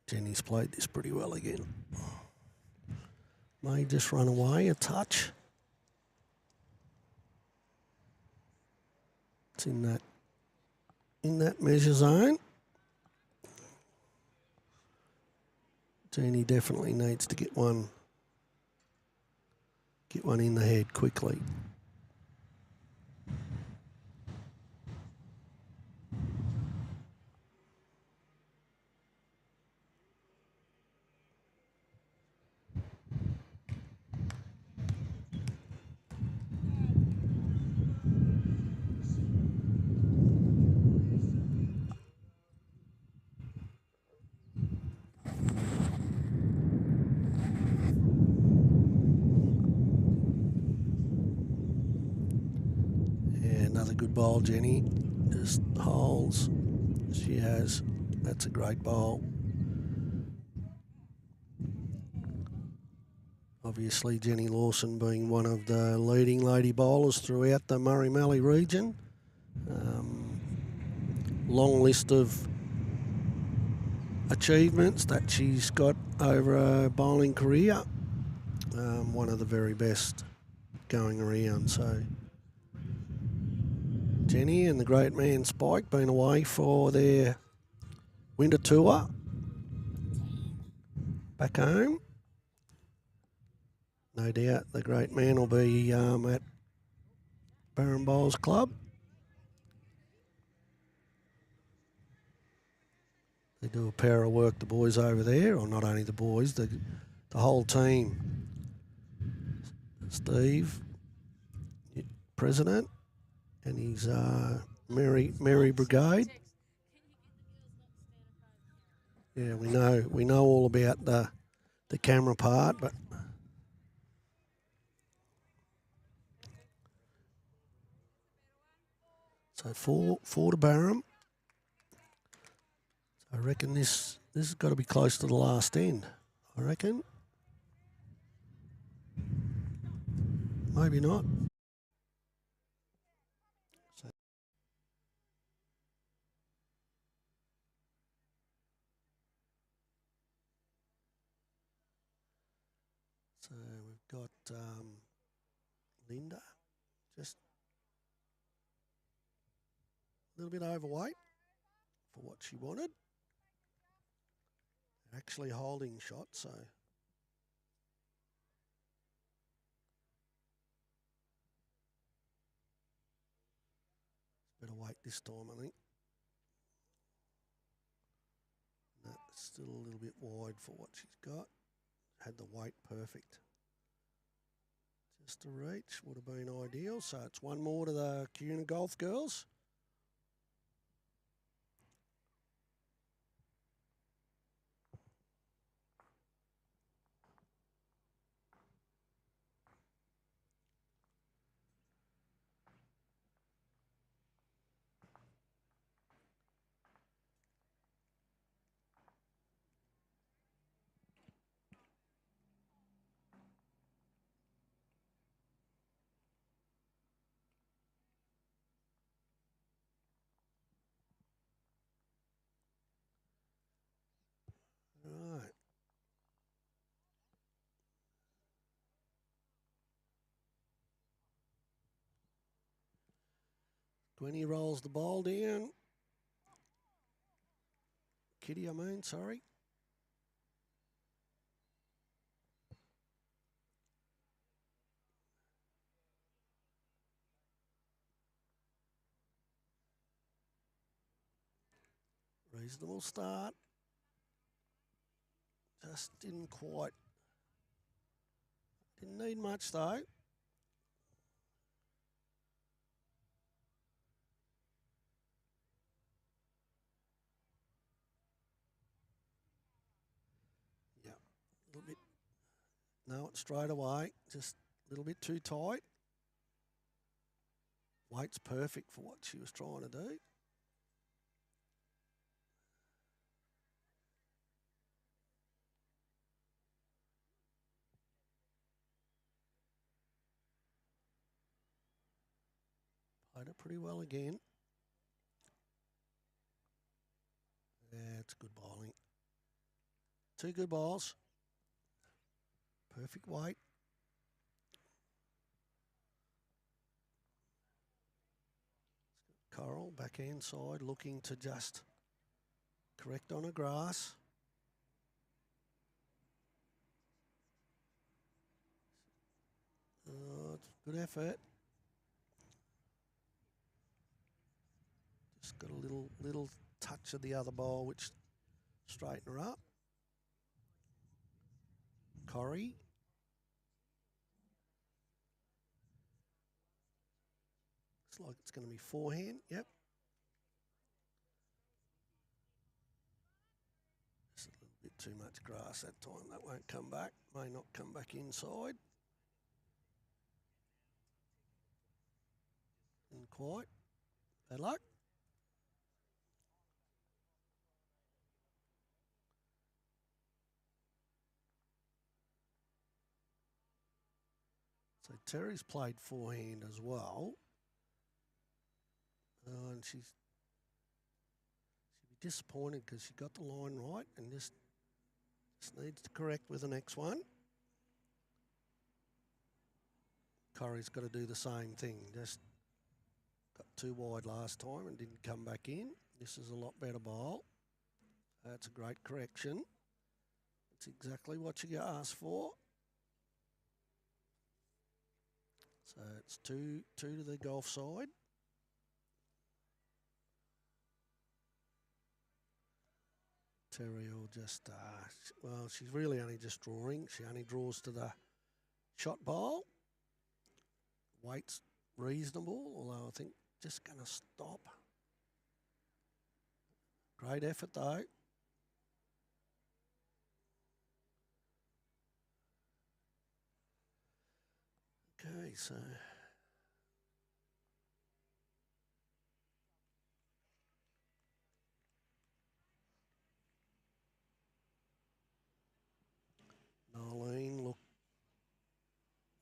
Jenny's played this pretty well again. May just run away a touch. It's in that measure zone. Jenny definitely needs to get one in the head quickly. Another good bowl, Jenny. Just holes. She has. That's a great bowl. Obviously, Jenny Lawson being one of the leading lady bowlers throughout the Murray Valley region. Long list of achievements that she's got over a bowling career. One of the very best going around. So Jenny and the great man Spike been away for their winter tour back home. No doubt the great man will be at Barron Bowls Club. They do a pair of work, the boys over there, or not only the boys, the whole team. Steve, president, and his Mary Brigade. Yeah, we know all about the camera part, but so four to Barham. I reckon this has got to be close to the last end. I reckon. Maybe not. So, so we've got Linda, just a little bit overweight for what she wanted. Actually holding shot, so better weight this time, I think. That's still a little bit wide for what she's got. Had the weight perfect. Just to reach would have been ideal. So it's one more to the Cuna Golf girls. Right. 20 rolls the ball down. Kitty, I mean, sorry. Reasonable start. Just didn't need much though. Yeah, a little bit. No, it's straight away. Just a little bit too tight. Weight's perfect for what she was trying to do. Played it pretty well again. Yeah, it's good bowling. Two good balls. Perfect weight. Coral, backhand side, looking to just correct on a grass. Good effort. Just got a little touch of the other ball, which straighten her up. Corrie. Looks like it's going to be forehand. Yep. Just a little bit too much grass that time. That won't come back. May not come back inside. Didn't quite. Bad luck. So Terry's played forehand as well. And she'd be disappointed because she got the line right and just needs to correct with the next one. Corrie's got to do the same thing. Just got too wide last time and didn't come back in. This is a lot better bowl. That's a great correction. It's exactly what you asked for. So it's two to the golf side. Terry will just, well, she's really only just drawing. She only draws to the shot bowl. Weight's reasonable, although I think just going to stop. Great effort though. Okay, so Nolene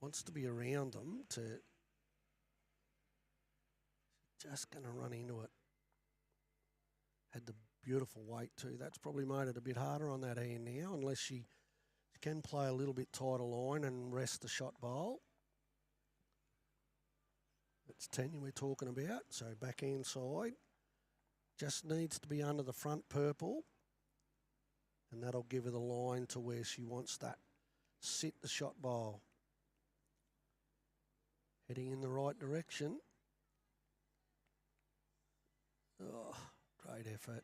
wants to be around them to just going to run into it. Had the beautiful weight too. That's probably made it a bit harder on that hand now, unless she can play a little bit tighter line and rest the shot bowl. That's Tanya we're talking about. So backhand side. Just needs to be under the front purple. And that'll give her the line to where she wants that. Sit the shot bowl. Heading in the right direction. Oh, great effort.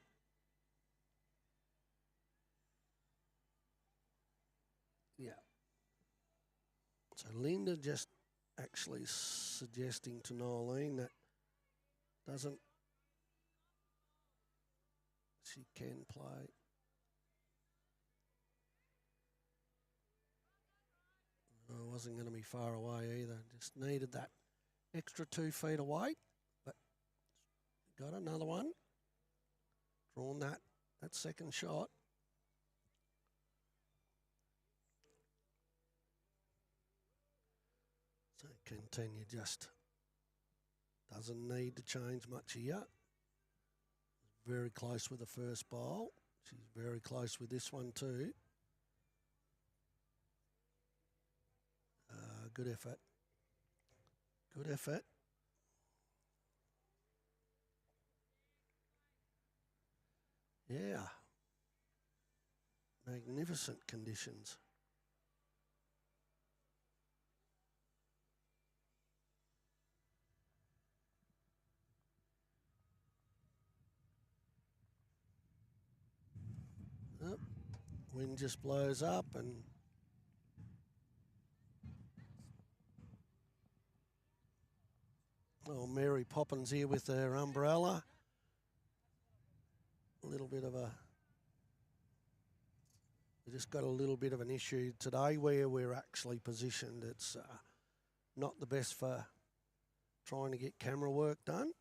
Yeah. So Linda just actually suggesting to Nolene that she can play. I wasn't going to be far away either. Just needed that extra 2 feet away. But got another one. Drawn that second shot. So continue, just doesn't need to change much here. Very close with the first bowl. She's very close with this one too. Good effort. Good effort. Yeah. Magnificent conditions. Oh, wind just blows up and Mary Poppins here with her umbrella. A little bit of we just got a little bit of an issue today where we're actually positioned. It's not the best for trying to get camera work done,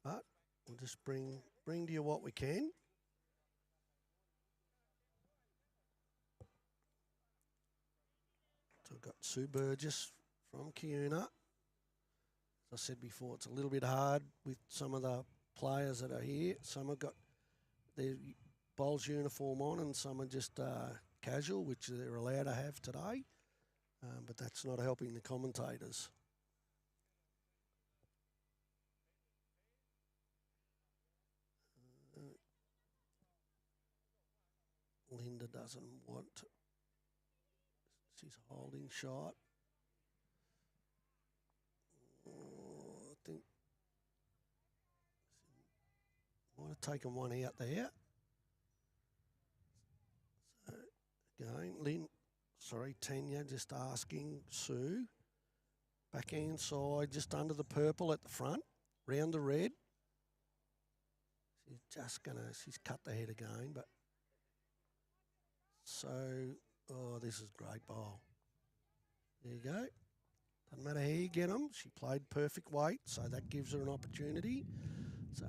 but we'll just bring to you what we can. So we've got Sue Burgess from Kiuna. As I said before, it's a little bit hard with some of the players that are here. Some have got their bowls uniform on and some are just casual, which they're allowed to have today. But that's not helping the commentators. Linda doesn't want. She's holding shot. I think might have taken one out there. So again, Tanya just asking Sue. Backhand side, just under the purple at the front, round the red. She's cut the head again, but so, this is great bowl. There you go. Doesn't matter how you get them. She played perfect weight, so that gives her an opportunity. So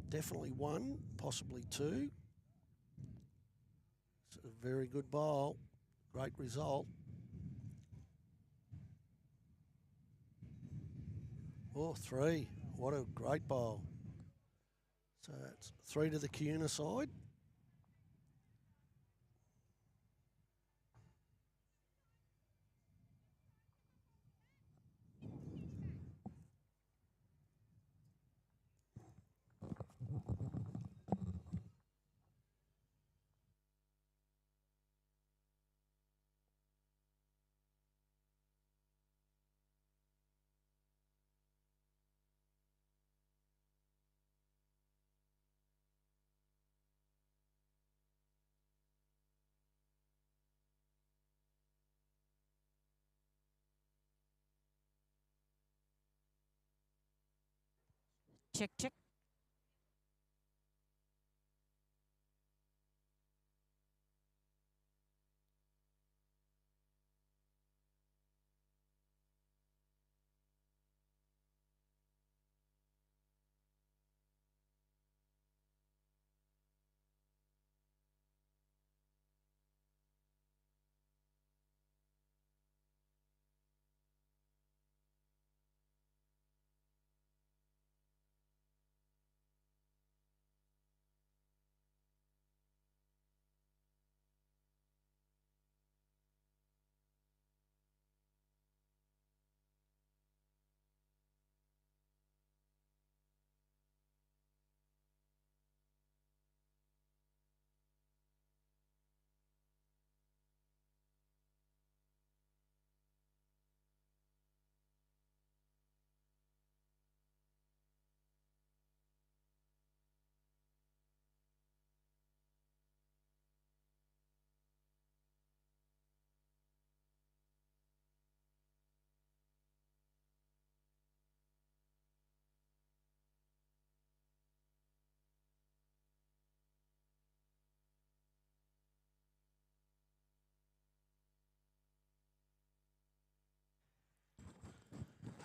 definitely one, possibly two. It's a very good bowl. Great result. Oh, three. What a great bowl. So it's 3 to the Kiuna side. Check, check.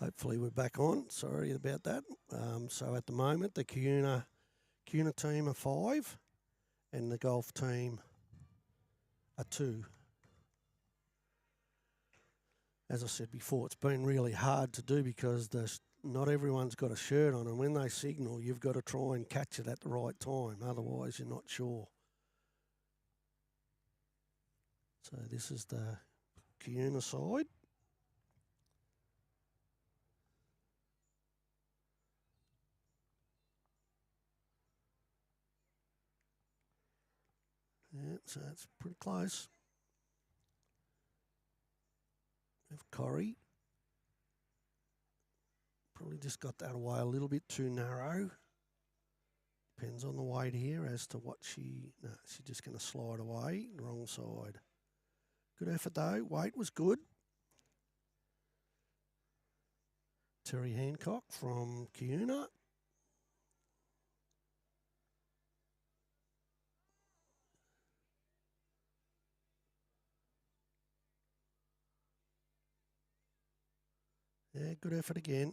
Hopefully we're back on. Sorry about that. So at the moment, the Cuna team are 5 and the golf team are 2. As I said before, it's been really hard to do because not everyone's got a shirt on, and when they signal, you've got to try and catch it at the right time. Otherwise, you're not sure. So this is the Cuna side. Yeah, so it's pretty close. We have Corrie. Probably just got that away a little bit too narrow. Depends on the weight here as to what she's just going to slide away, wrong side. Good effort though, weight was good. Terry Hancock from Cuna. Yeah, good effort again.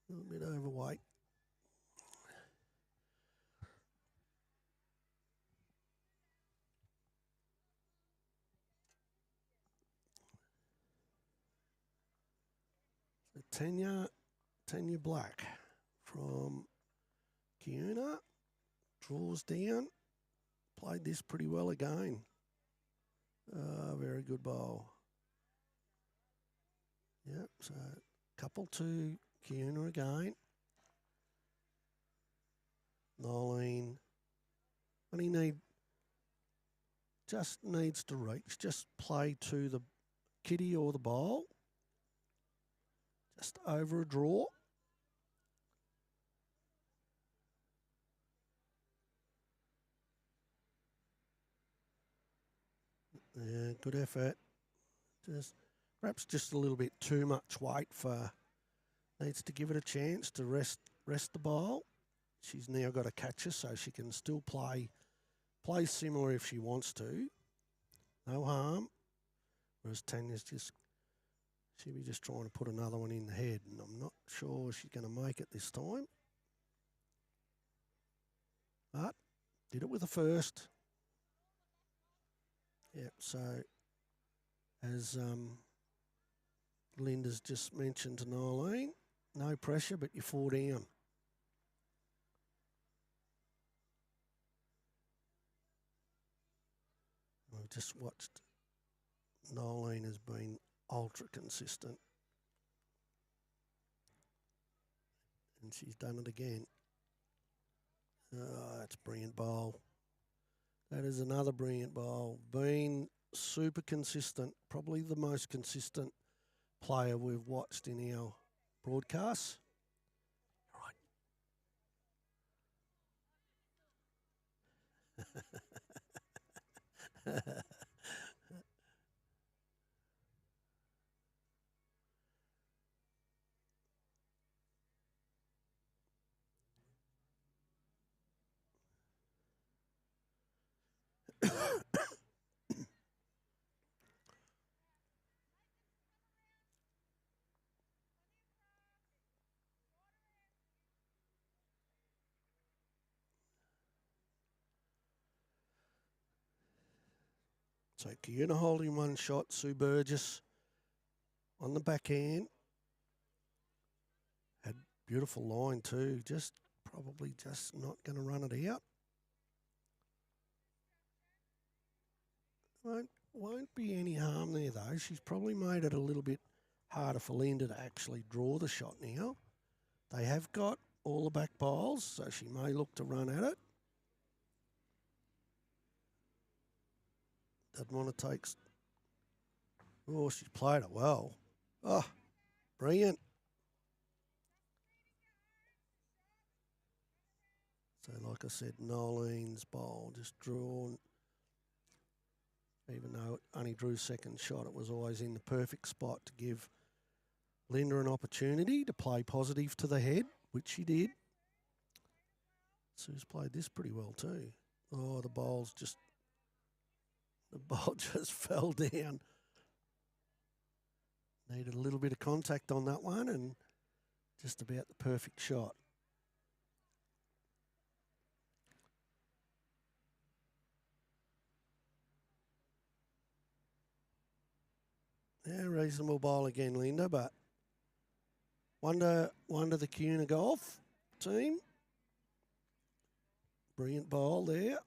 A little bit overweight. So Tanya Black from Cuna draws down. Played this pretty well again. Very good bowl. Yep, so couple to Cuna again. Nolene. Just needs to reach. Just play to the kitty or the bowl. Just over a draw. Yeah, good effort. Perhaps just a little bit too much weight for. Needs to give it a chance to rest the bowl. She's now got a catcher, so she can still play similar if she wants to. No harm. Whereas Tanya's she'll be just trying to put another one in the head, and I'm not sure she's going to make it this time. But did it with a first. Yep, so as Linda's just mentioned to Nolene, no pressure, but you fall down. I've just watched. Nolene has been ultra consistent. And she's done it again. Oh, that's brilliant bowl. That is another brilliant bowl. Been super consistent. Probably the most consistent player we've watched in our broadcasts. Right. So Cuna holding one shot, Sue Burgess on the backhand. Had beautiful line too, probably just not going to run it out. Won't be any harm there though. She's probably made it a little bit harder for Linda to actually draw the shot now. They have got all the back bowls, so she may look to run at it. Doesn't want to take. Oh, she's played it well. Oh, brilliant. So, like I said, Nolene's bowl just drawn. Even though it only drew second shot, it was always in the perfect spot to give Linda an opportunity to play positive to the head, which she did. Sue's played this pretty well too. Oh, the ball just fell down. Needed a little bit of contact on that one and just about the perfect shot. Yeah, reasonable ball again, Linda, but wonder the Cuna Golf team. Brilliant ball there.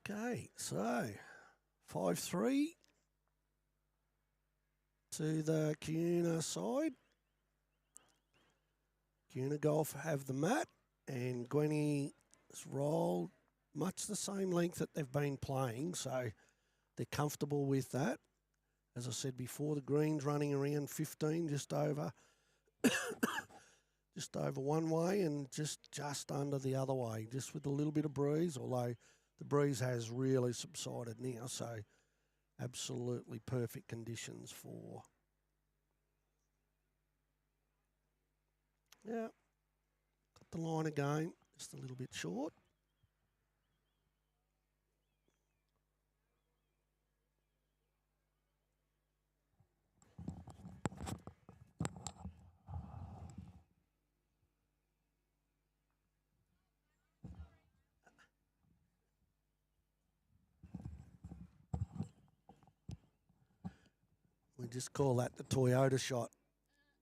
Okay, so 5-3 to the Cuna side. Cuna Golf have the mat, and Gwenny's rolled much the same length that they've been playing, so they're comfortable with that. As I said before, the green's running around 15, just over one way and just under the other way, just with a little bit of breeze, although the breeze has really subsided now, so absolutely perfect conditions for... Yeah, got the line again, just a little bit short. We just call that the Toyota shot.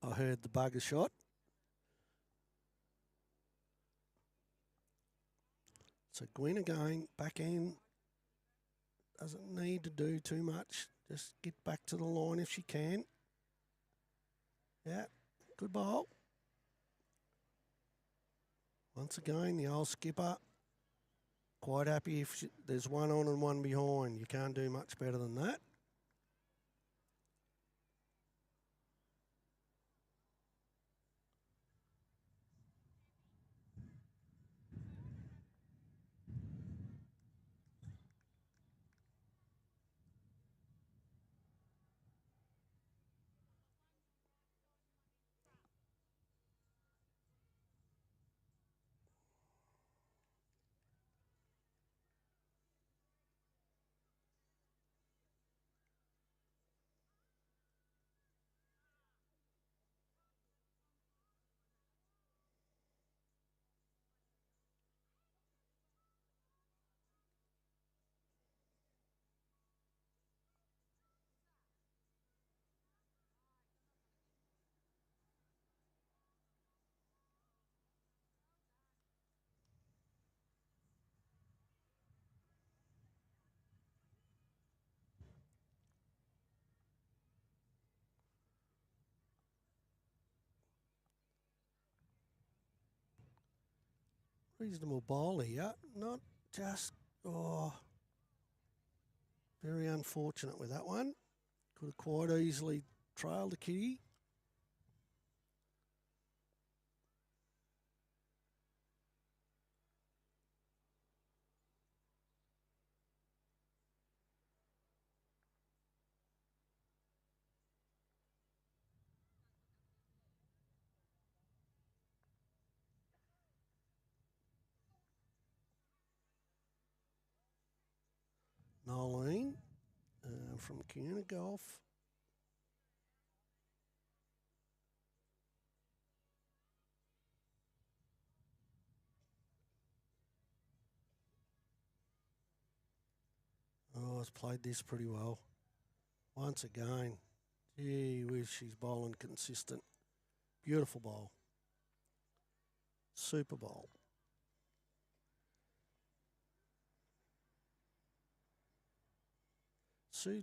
I heard the bugger shot. So Gwen again, back end. Doesn't need to do too much. Just get back to the line if she can. Yeah, good ball. Once again, the old skipper, quite happy if there's one on and one behind. You can't do much better than that. Reasonable ball here. Not just, very unfortunate with that one. Could have quite easily trailed the kitty. Nolene from Cuna Golf. Oh, has played this pretty well. Once again, gee whiz, she's bowling consistent. Beautiful bowl. Super bowl. Sue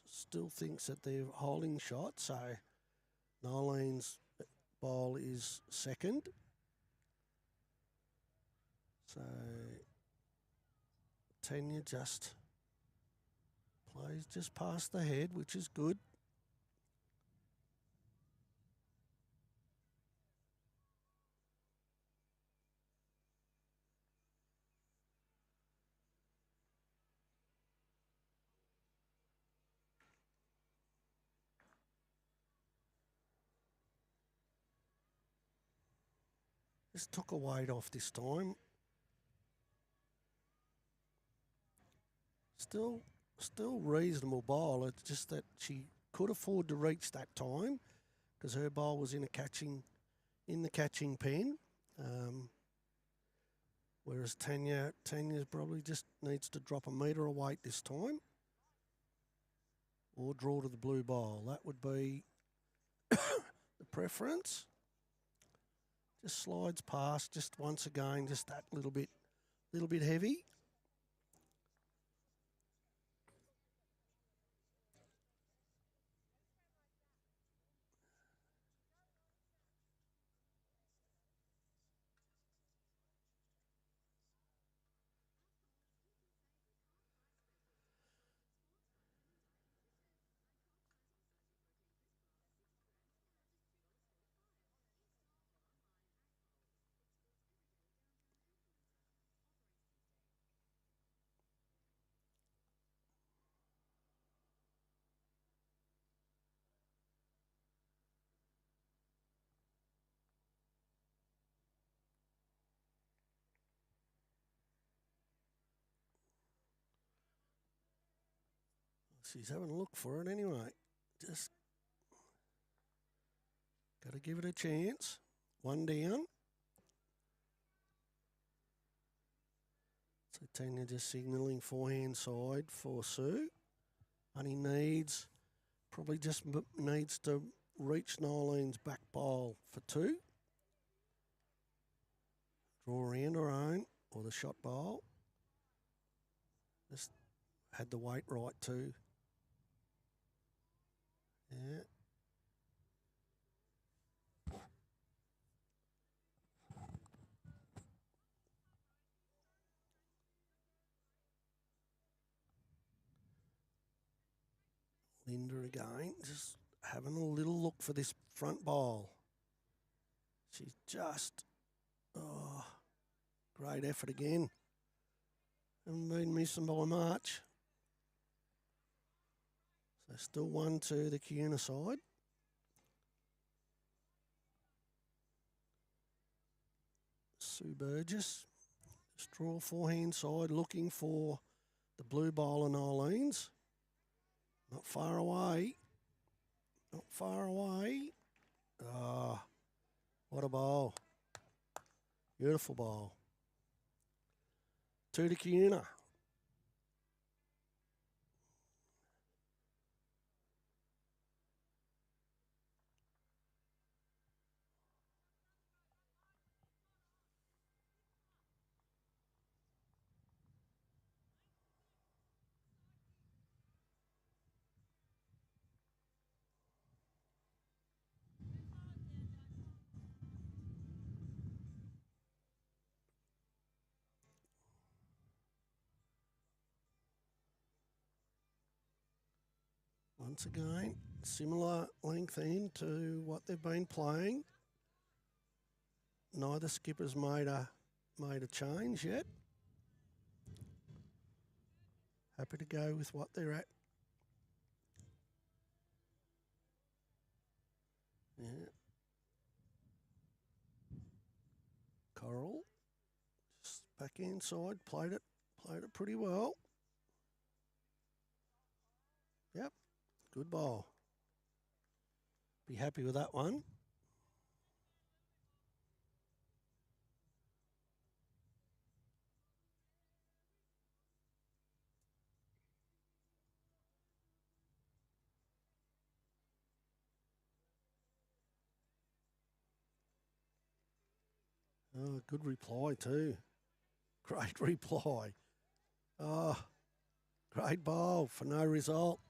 still thinks that they're holding shot, so Nolene's bowl is second. So Tanya just plays just past the head, which is good. Just took a weight off this time. Still reasonable bowl. It's just that she could afford to reach that time because her bowl was in the catching pen. Whereas Tanya probably just needs to drop a metre of weight this time or draw to the blue bowl. That would be the preference. Just slides past, just once again, just that little bit heavy. She's having a look for it anyway. Just got to give it a chance. One down. So Tanya just signalling forehand side for Sue. Only probably just needs to reach Nolene's back bowl for 2. Draw around her own or the shot bowl. Just had the weight right too. Yeah. Linda again, just having a little look for this front bowl. She's just, great effort again. Haven't been missing by much. So still 1-2 the Kiuna side. Sue Burgess, straw forehand side, looking for the blue bowl and Eileen's. Not far away. Not far away. Ah, what a bowl. Beautiful bowl. 2 to Kiuna. Once again, similar length end to what they've been playing. Neither skipper's made a change yet. Happy to go with what they're at. Yeah. Coral, just back inside, played it pretty well. Yep, good ball. Be happy with that one. Oh, good reply too. Great reply. Oh, great ball for no result.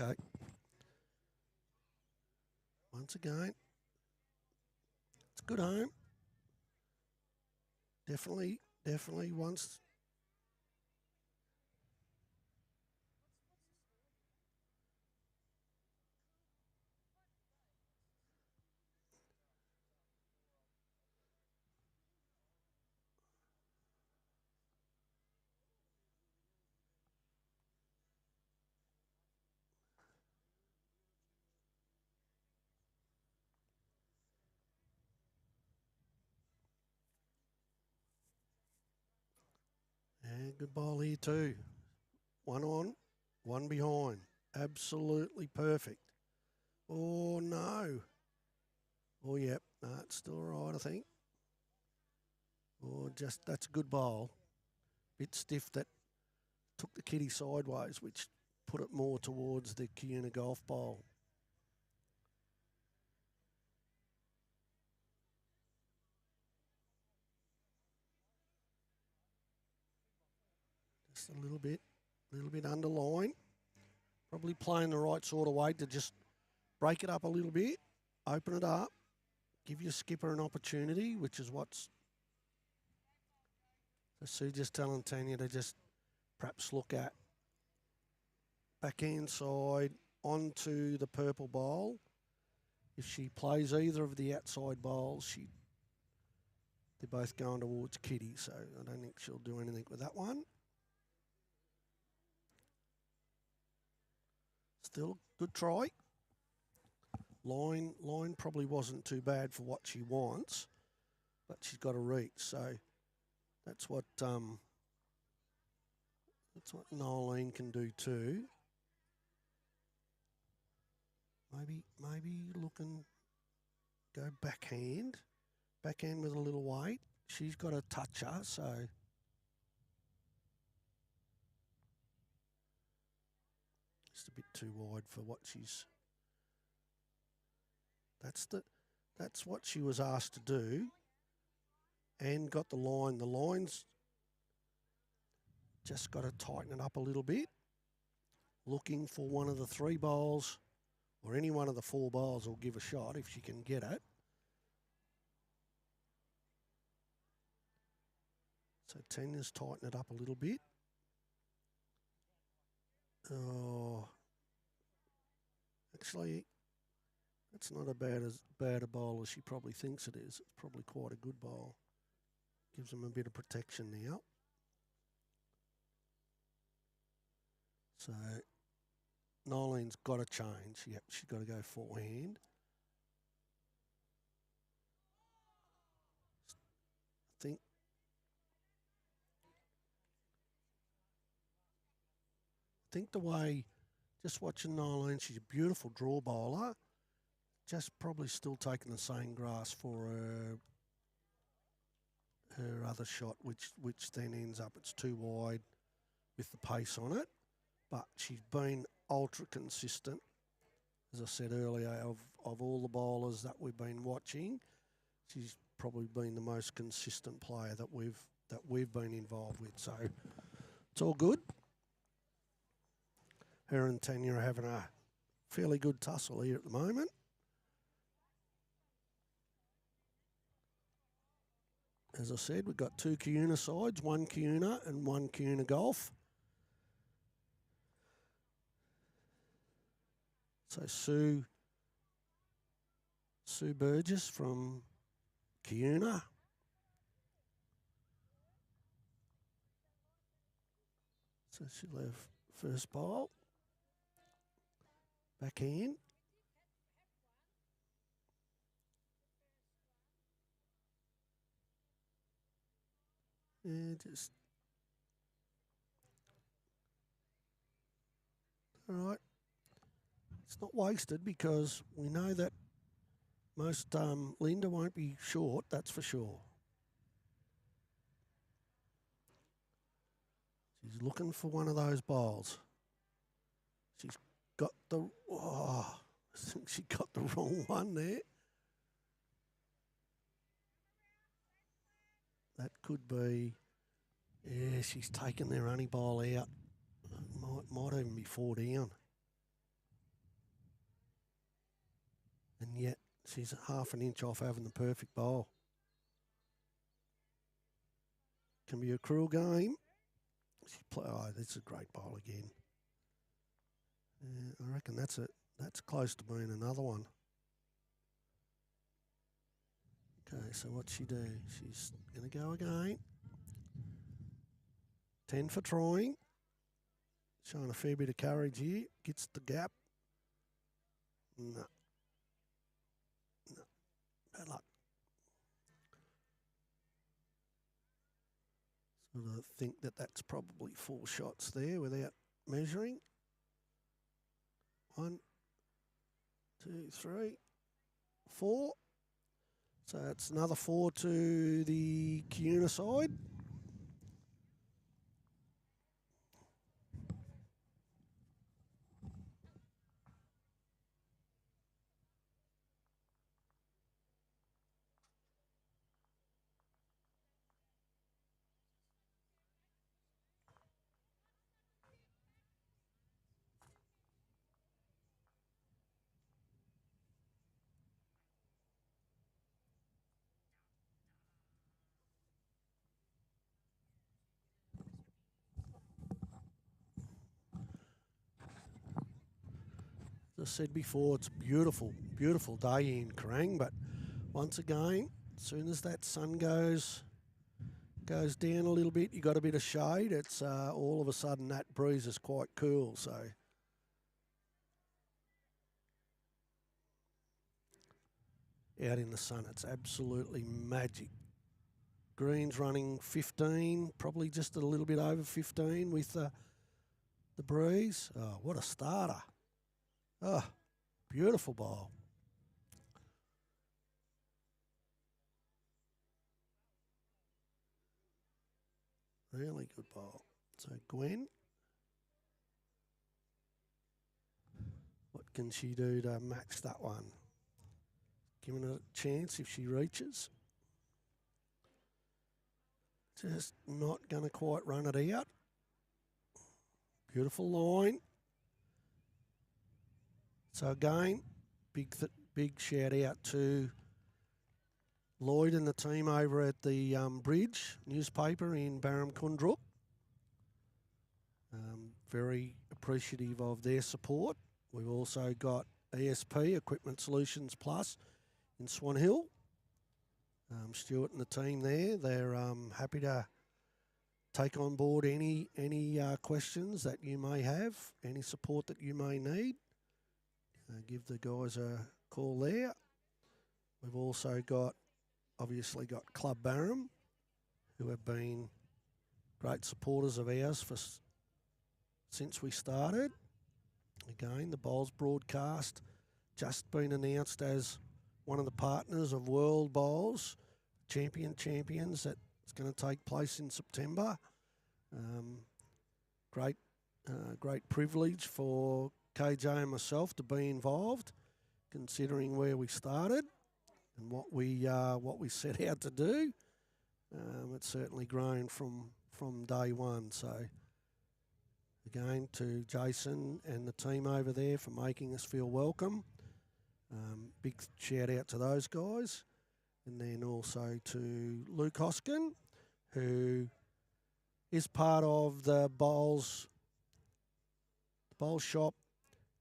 Okay. Once again, it's good home. Definitely once. And good ball here too. One on, one behind. Absolutely perfect. Oh no. Oh yep. No, it's still all right, I think. Oh, just that's a good bowl. Bit stiff that took the kitty sideways, which put it more towards the Kiuna golf bowl. Just a little bit underline. Probably playing the right sort of way to just break it up a little bit, open it up, give your skipper an opportunity, which is what's. So Sue just telling Tanya to just perhaps look at backhand side onto the purple bowl. If she plays either of the outside bowls, they're both going towards Kitty, so I don't think she'll do anything with that one. Still good try. Line probably wasn't too bad for what she wants, but she's got to reach. So that's what Nolene can do too. Maybe look and go backhand with a little weight. She's got a toucher, so just a bit too wide for what she's. That's what she was asked to do, and got the line. The line's just got to tighten it up a little bit. Looking for one of the three bowls, or any one of the four bowls will give a shot if she can get it. So Tanya's tighten it up a little bit. Oh, actually, it's not as bad a bowl as she probably thinks it is. It's probably quite a good bowl. Gives them a bit of protection now. So Nolene's got to change. Yep, she's got to go forehand. I think the way, just watching Nolene, she's a beautiful draw bowler. Just probably still taking the same grass for her other shot, which then ends up it's too wide with the pace on it. But she's been ultra consistent, as I said earlier, of all the bowlers that we've been watching. She's probably been the most consistent player that we've been involved with. So it's all good. Her and Tanya are having a fairly good tussle here at the moment. As I said, we've got two Kiuna sides, one Kiuna and one Kiuna Golf. So Sue Burgess from Kiuna. So she'll have first bowl. Backhand. Yeah, just all right. It's not wasted because we know that most Linda won't be short. That's for sure. She's looking for one of those bowls. She's got the. Oh, I think she got the wrong one there. That could be. Yeah, she's taken their only bowl out. Might even be 4 down. And yet she's half an inch off having the perfect bowl. Can be a cruel game. Oh, that's a great bowl again. I reckon that's close to being another one. Okay, so what's she do? She's going to go again. 10 for trying. Showing a fair bit of courage here. Gets the gap. No. No. Bad luck. Sort of think that's probably 4 shots there without measuring. 1, 2, 3, 4. So it's another 4 to the Kiuna side. As I said before, it's a beautiful, beautiful day in Kerang, but once again, as soon as that sun goes down a little bit, you got a bit of shade, it's all of a sudden that breeze is quite cool. So out in the sun, it's absolutely magic. Green's running 15, probably just a little bit over 15 with the breeze. Oh, what a starter. Oh, beautiful bowl. Really good bowl. So Gwen, what can she do to match that one? Giving it a chance if she reaches. Just not going to quite run it out. Beautiful line. So again, big shout out to Lloyd and the team over at the Bridge newspaper in Barramkundruk. Very appreciative of their support. We've also got ESP, Equipment Solutions Plus, in Swan Hill. Stuart and the team there, they're happy to take on board any questions that you may have, any support that you may need. Give the guys a call there. We've also obviously got Club Barham, who have been great supporters of ours since we started. Again, the Bowls broadcast just been announced as one of the partners of World Bowls Champions that's going to take place in September. Great privilege for KJ and myself to be involved, considering where we started and what we set out to do. It's certainly grown from day one. So again, to Jason and the team over there for making us feel welcome. Big shout out to those guys. And then also to Luke Hoskin, who is part of the Bowls shop,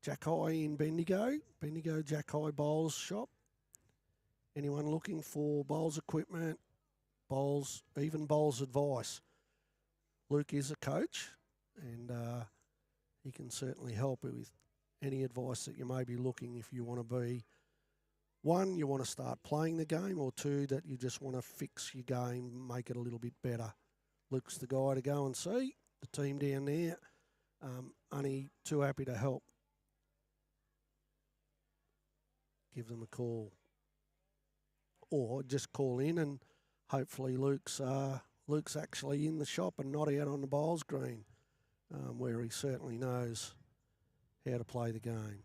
Jack High in Bendigo Jack High Bowls shop. Anyone looking for bowls equipment, even bowls advice, Luke is a coach, and he can certainly help with any advice that you may be looking if you want to be, one, you want to start playing the game, or two, that you just want to fix your game, make it a little bit better. Luke's the guy to go and see. The team down there, only too happy to help. Give them a call. Or just call in, and hopefully Luke's actually in the shop and not out on the bowls green, where he certainly knows how to play the game.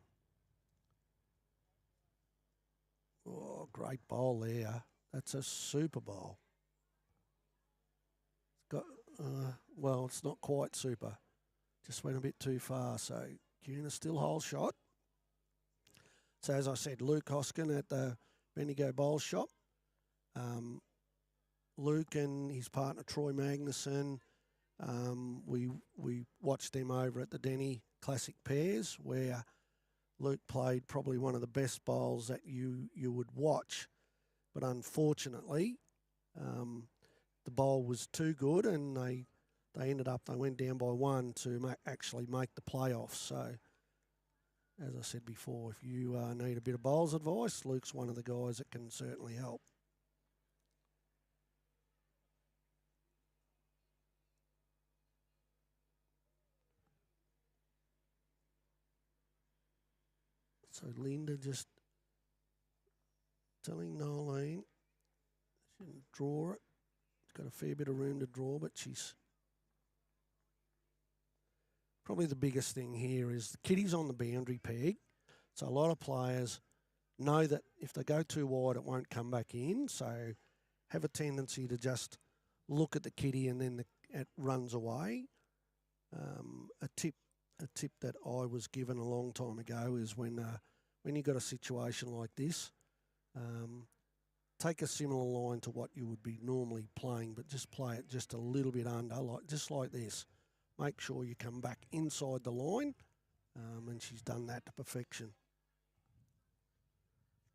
Oh, great bowl there. That's a super bowl. Well, it's not quite super. Just went a bit too far. So Kuna still hole shot. So as I said, Luke Hoskin at the Bendigo Bowls Shop. Luke and his partner Troy Magnuson, we watched them over at the Denny Classic Pairs, where Luke played probably one of the best bowls that you would watch, but unfortunately, the bowl was too good, and they went down by one to actually make the playoffs. So, as I said before, if you need a bit of bowls advice, Luke's one of the guys that can certainly help. So Linda just telling Nolene she didn't draw it. She's got a fair bit of room to draw, but she's probably the biggest thing here is the kitty's on the boundary peg. So a lot of players know that if they go too wide, it won't come back in. So have a tendency to just look at the kitty and then it runs away. A tip that I was given a long time ago is when you've got a situation like this, take a similar line to what you would be normally playing, but just play it just a little bit under, just like this. Make sure you come back inside the line, and she's done that to perfection.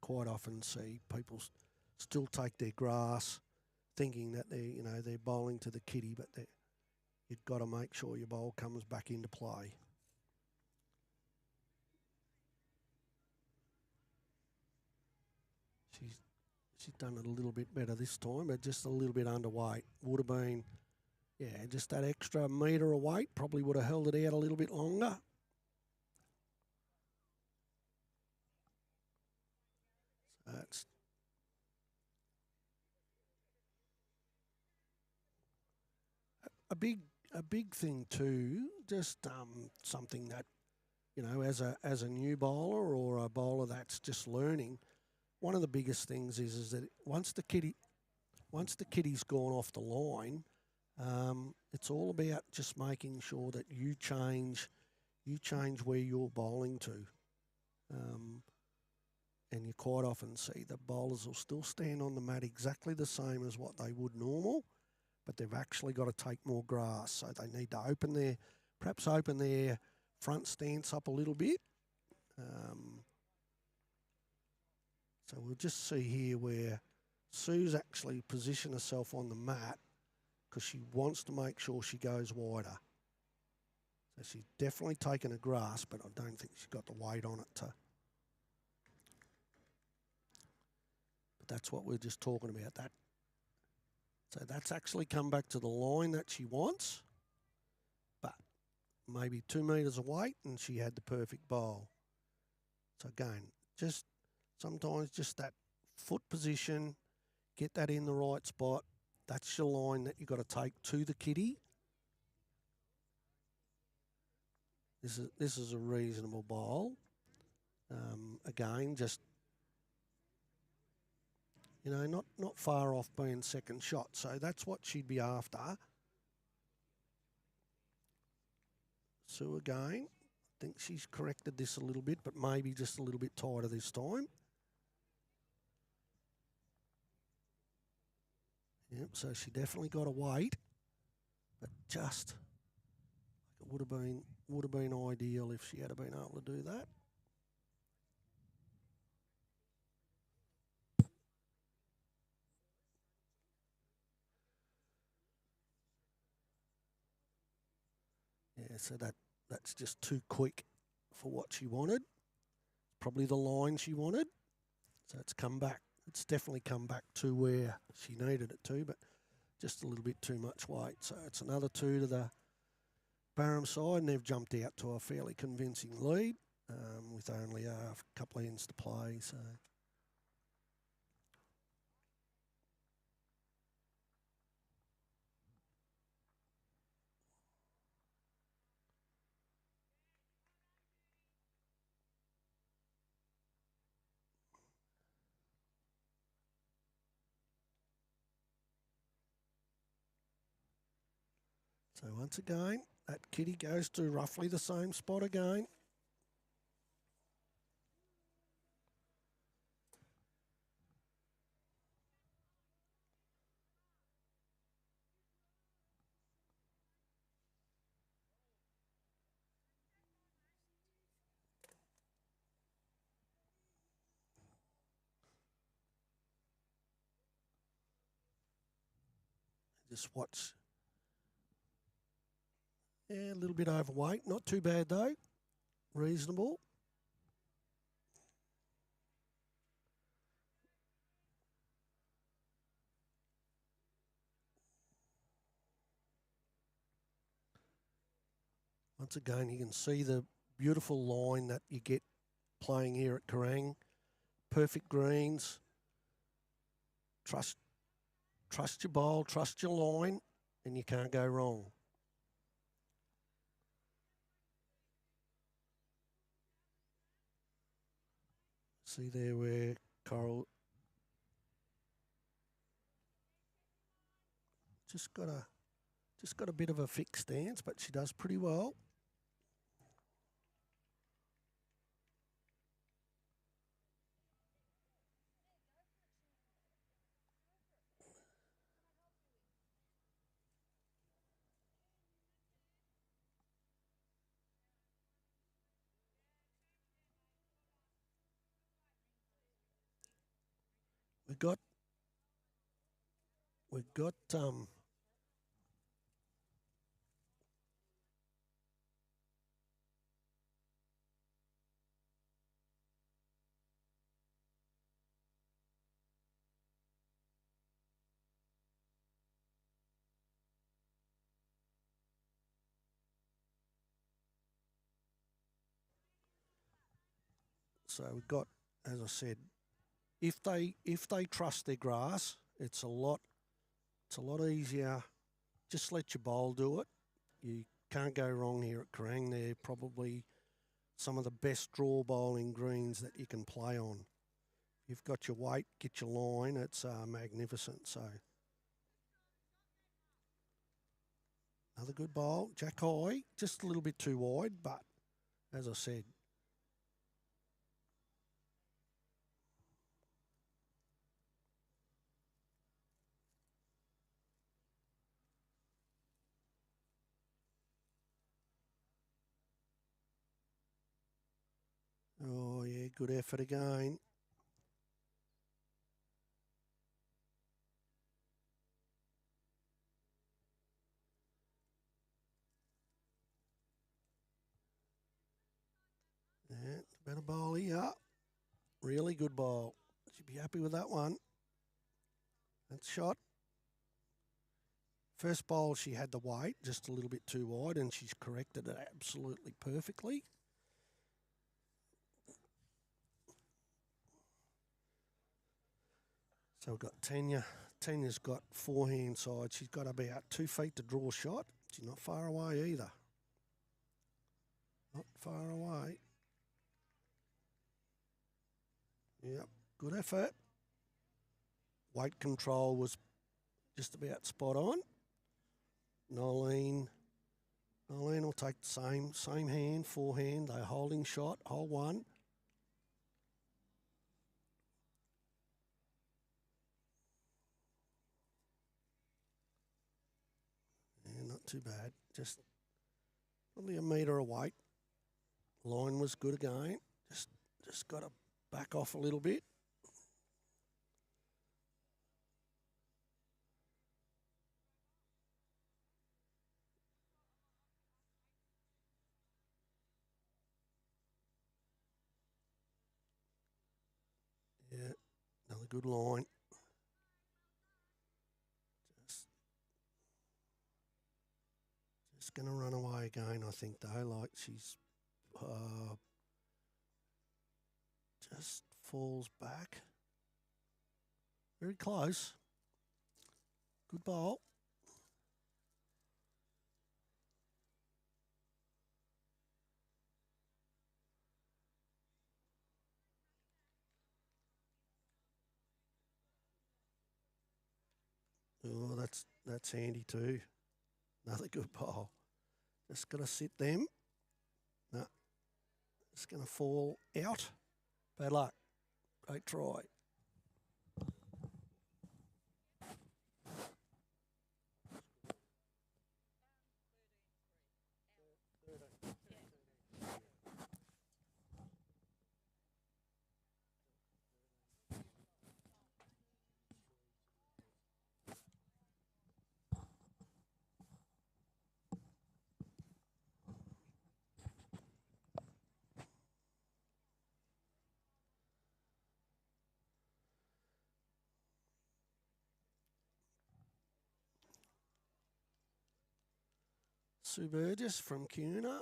Quite often see people still take their grass, thinking that they're bowling to the kitty, but you've got to make sure your bowl comes back into play. She's done it a little bit better this time, but just a little bit underweight. Would have been, just that extra metre of weight probably would have held it out a little bit longer. So that's a big thing too. Just something that as a new bowler or a bowler that's just learning. One of the biggest things is that once the kitty's gone off the line, it's all about just making sure that you change where you're bowling to. And you quite often see the bowlers will still stand on the mat exactly the same as what they would normal, but they've actually got to take more grass. So they need to perhaps open their front stance up a little bit. So we'll just see here where Sue's actually positioned herself on the mat because she wants to make sure she goes wider. So she's definitely taken a grass, but I don't think she's got the weight on it to. But that's what we're just talking about. That. So that's actually come back to the line that she wants, but maybe 2 metres of weight, and she had the perfect bowl. So again, sometimes just that foot position, get that in the right spot. That's your line that you've got to take to the kitty. This is a reasonable bowl. Again, just not far off being second shot. So that's what she'd be after. Sue again. I think she's corrected this a little bit, but maybe just a little bit tighter this time. Yep, so she definitely got a weight, but just it would have been ideal if she had been able to do that. Yeah, so that's just too quick for what she wanted. Probably the line she wanted. So it's come back. It's definitely come back to where she needed it to, but just a little bit too much weight. So it's another 2 to the Barham side, and they've jumped out to a fairly convincing lead with only a couple of ends to play. So once again, that kitty goes to roughly the same spot again. Just watch. Yeah, a little bit overweight. Not too bad though. Reasonable. Once again, you can see the beautiful line that you get playing here at Kerang. Perfect greens. Trust your bowl, trust your line, and you can't go wrong. See there where Coral just got a bit of a fixed stance, but she does pretty well. We've got so we've got, as I said, if they trust their grass, it's a lot easier. Just let your bowl do it. You can't go wrong here at Kerang. They're probably some of the best draw bowling greens that you can play on. You've got your weight, get your line. It's magnificent. So another good bowl, Jack High, just a little bit too wide, but as I said. Oh yeah, good effort again. Yeah, better bowl here. Really good bowl. She'd be happy with that one. That's shot. First bowl, she had the weight just a little bit too wide, and she's corrected it absolutely perfectly. So we've got Tanya. Tanya's got forehand side. She's got about 2 feet to draw a shot. She's not far away either. Not far away. Yep, good effort. Weight control was just about spot on. Nolene will take the same hand, forehand. They're holding shot, hole one. Yeah, not too bad. Just probably a metre away. Line was good again. Just got to back off a little bit. Yeah, another good line. Just going to run away again, I think, though. Like she's just falls back. Very close. Good bowl. Oh, that's handy too. Another good bowl. Just got to sit them. No, it's going to fall out. Bad luck. Great try. Sue Burgess from Cuna.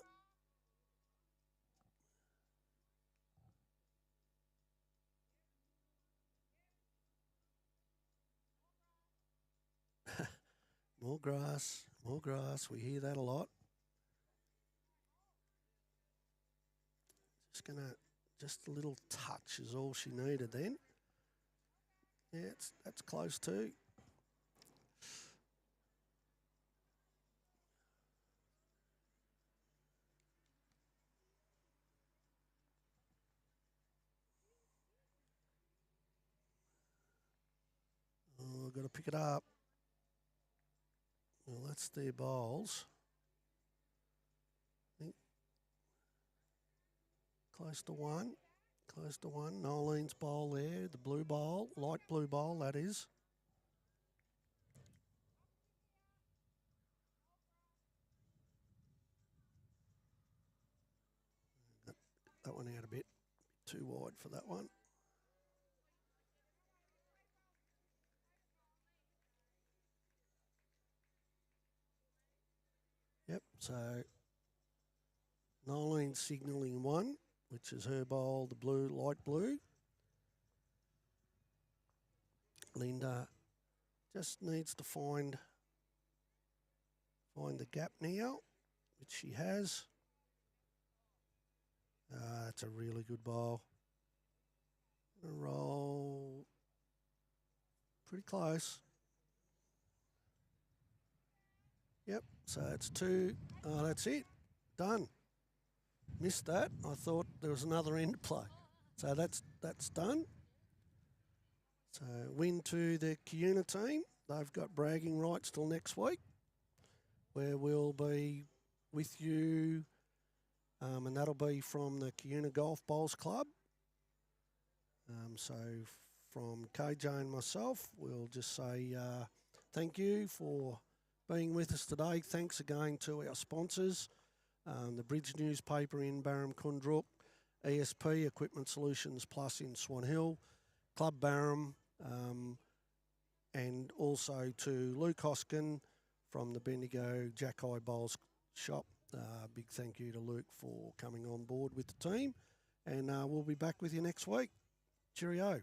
More grass, more grass. We hear that a lot. Just a little touch is all she needed then. Yeah, that's close too. Oh, I've got to pick it up. Well, that's their bowls. I think close to one. Close to one. Nolene's bowl there, the blue bowl, light blue bowl, that is. Got that one out a bit. Too wide for that one. Yep, so Nolene signalling one, which is her bowl, the blue, light blue. Linda just needs to find the gap now, which she has. That's a really good bowl. Gonna roll pretty close. Yep, so it's two. Oh, that's it. Done. Missed that. I thought there was another end play. So that's done. So win to the Cuna team. They've got bragging rights till next week, where we'll be with you, and that'll be from the Cuna Golf Bowls Club. So from KJ and myself, we'll just say thank you for being with us today. Thanks again to our sponsors, the Bridge newspaper in Barham Kundrook, ESP Equipment Solutions Plus in Swan Hill, Club Barham, and also to Luke Hoskin from the Bendigo Jack-Eye Bowls shop. Big thank you to Luke for coming on board with the team, and we'll be back with you next week. Cheerio.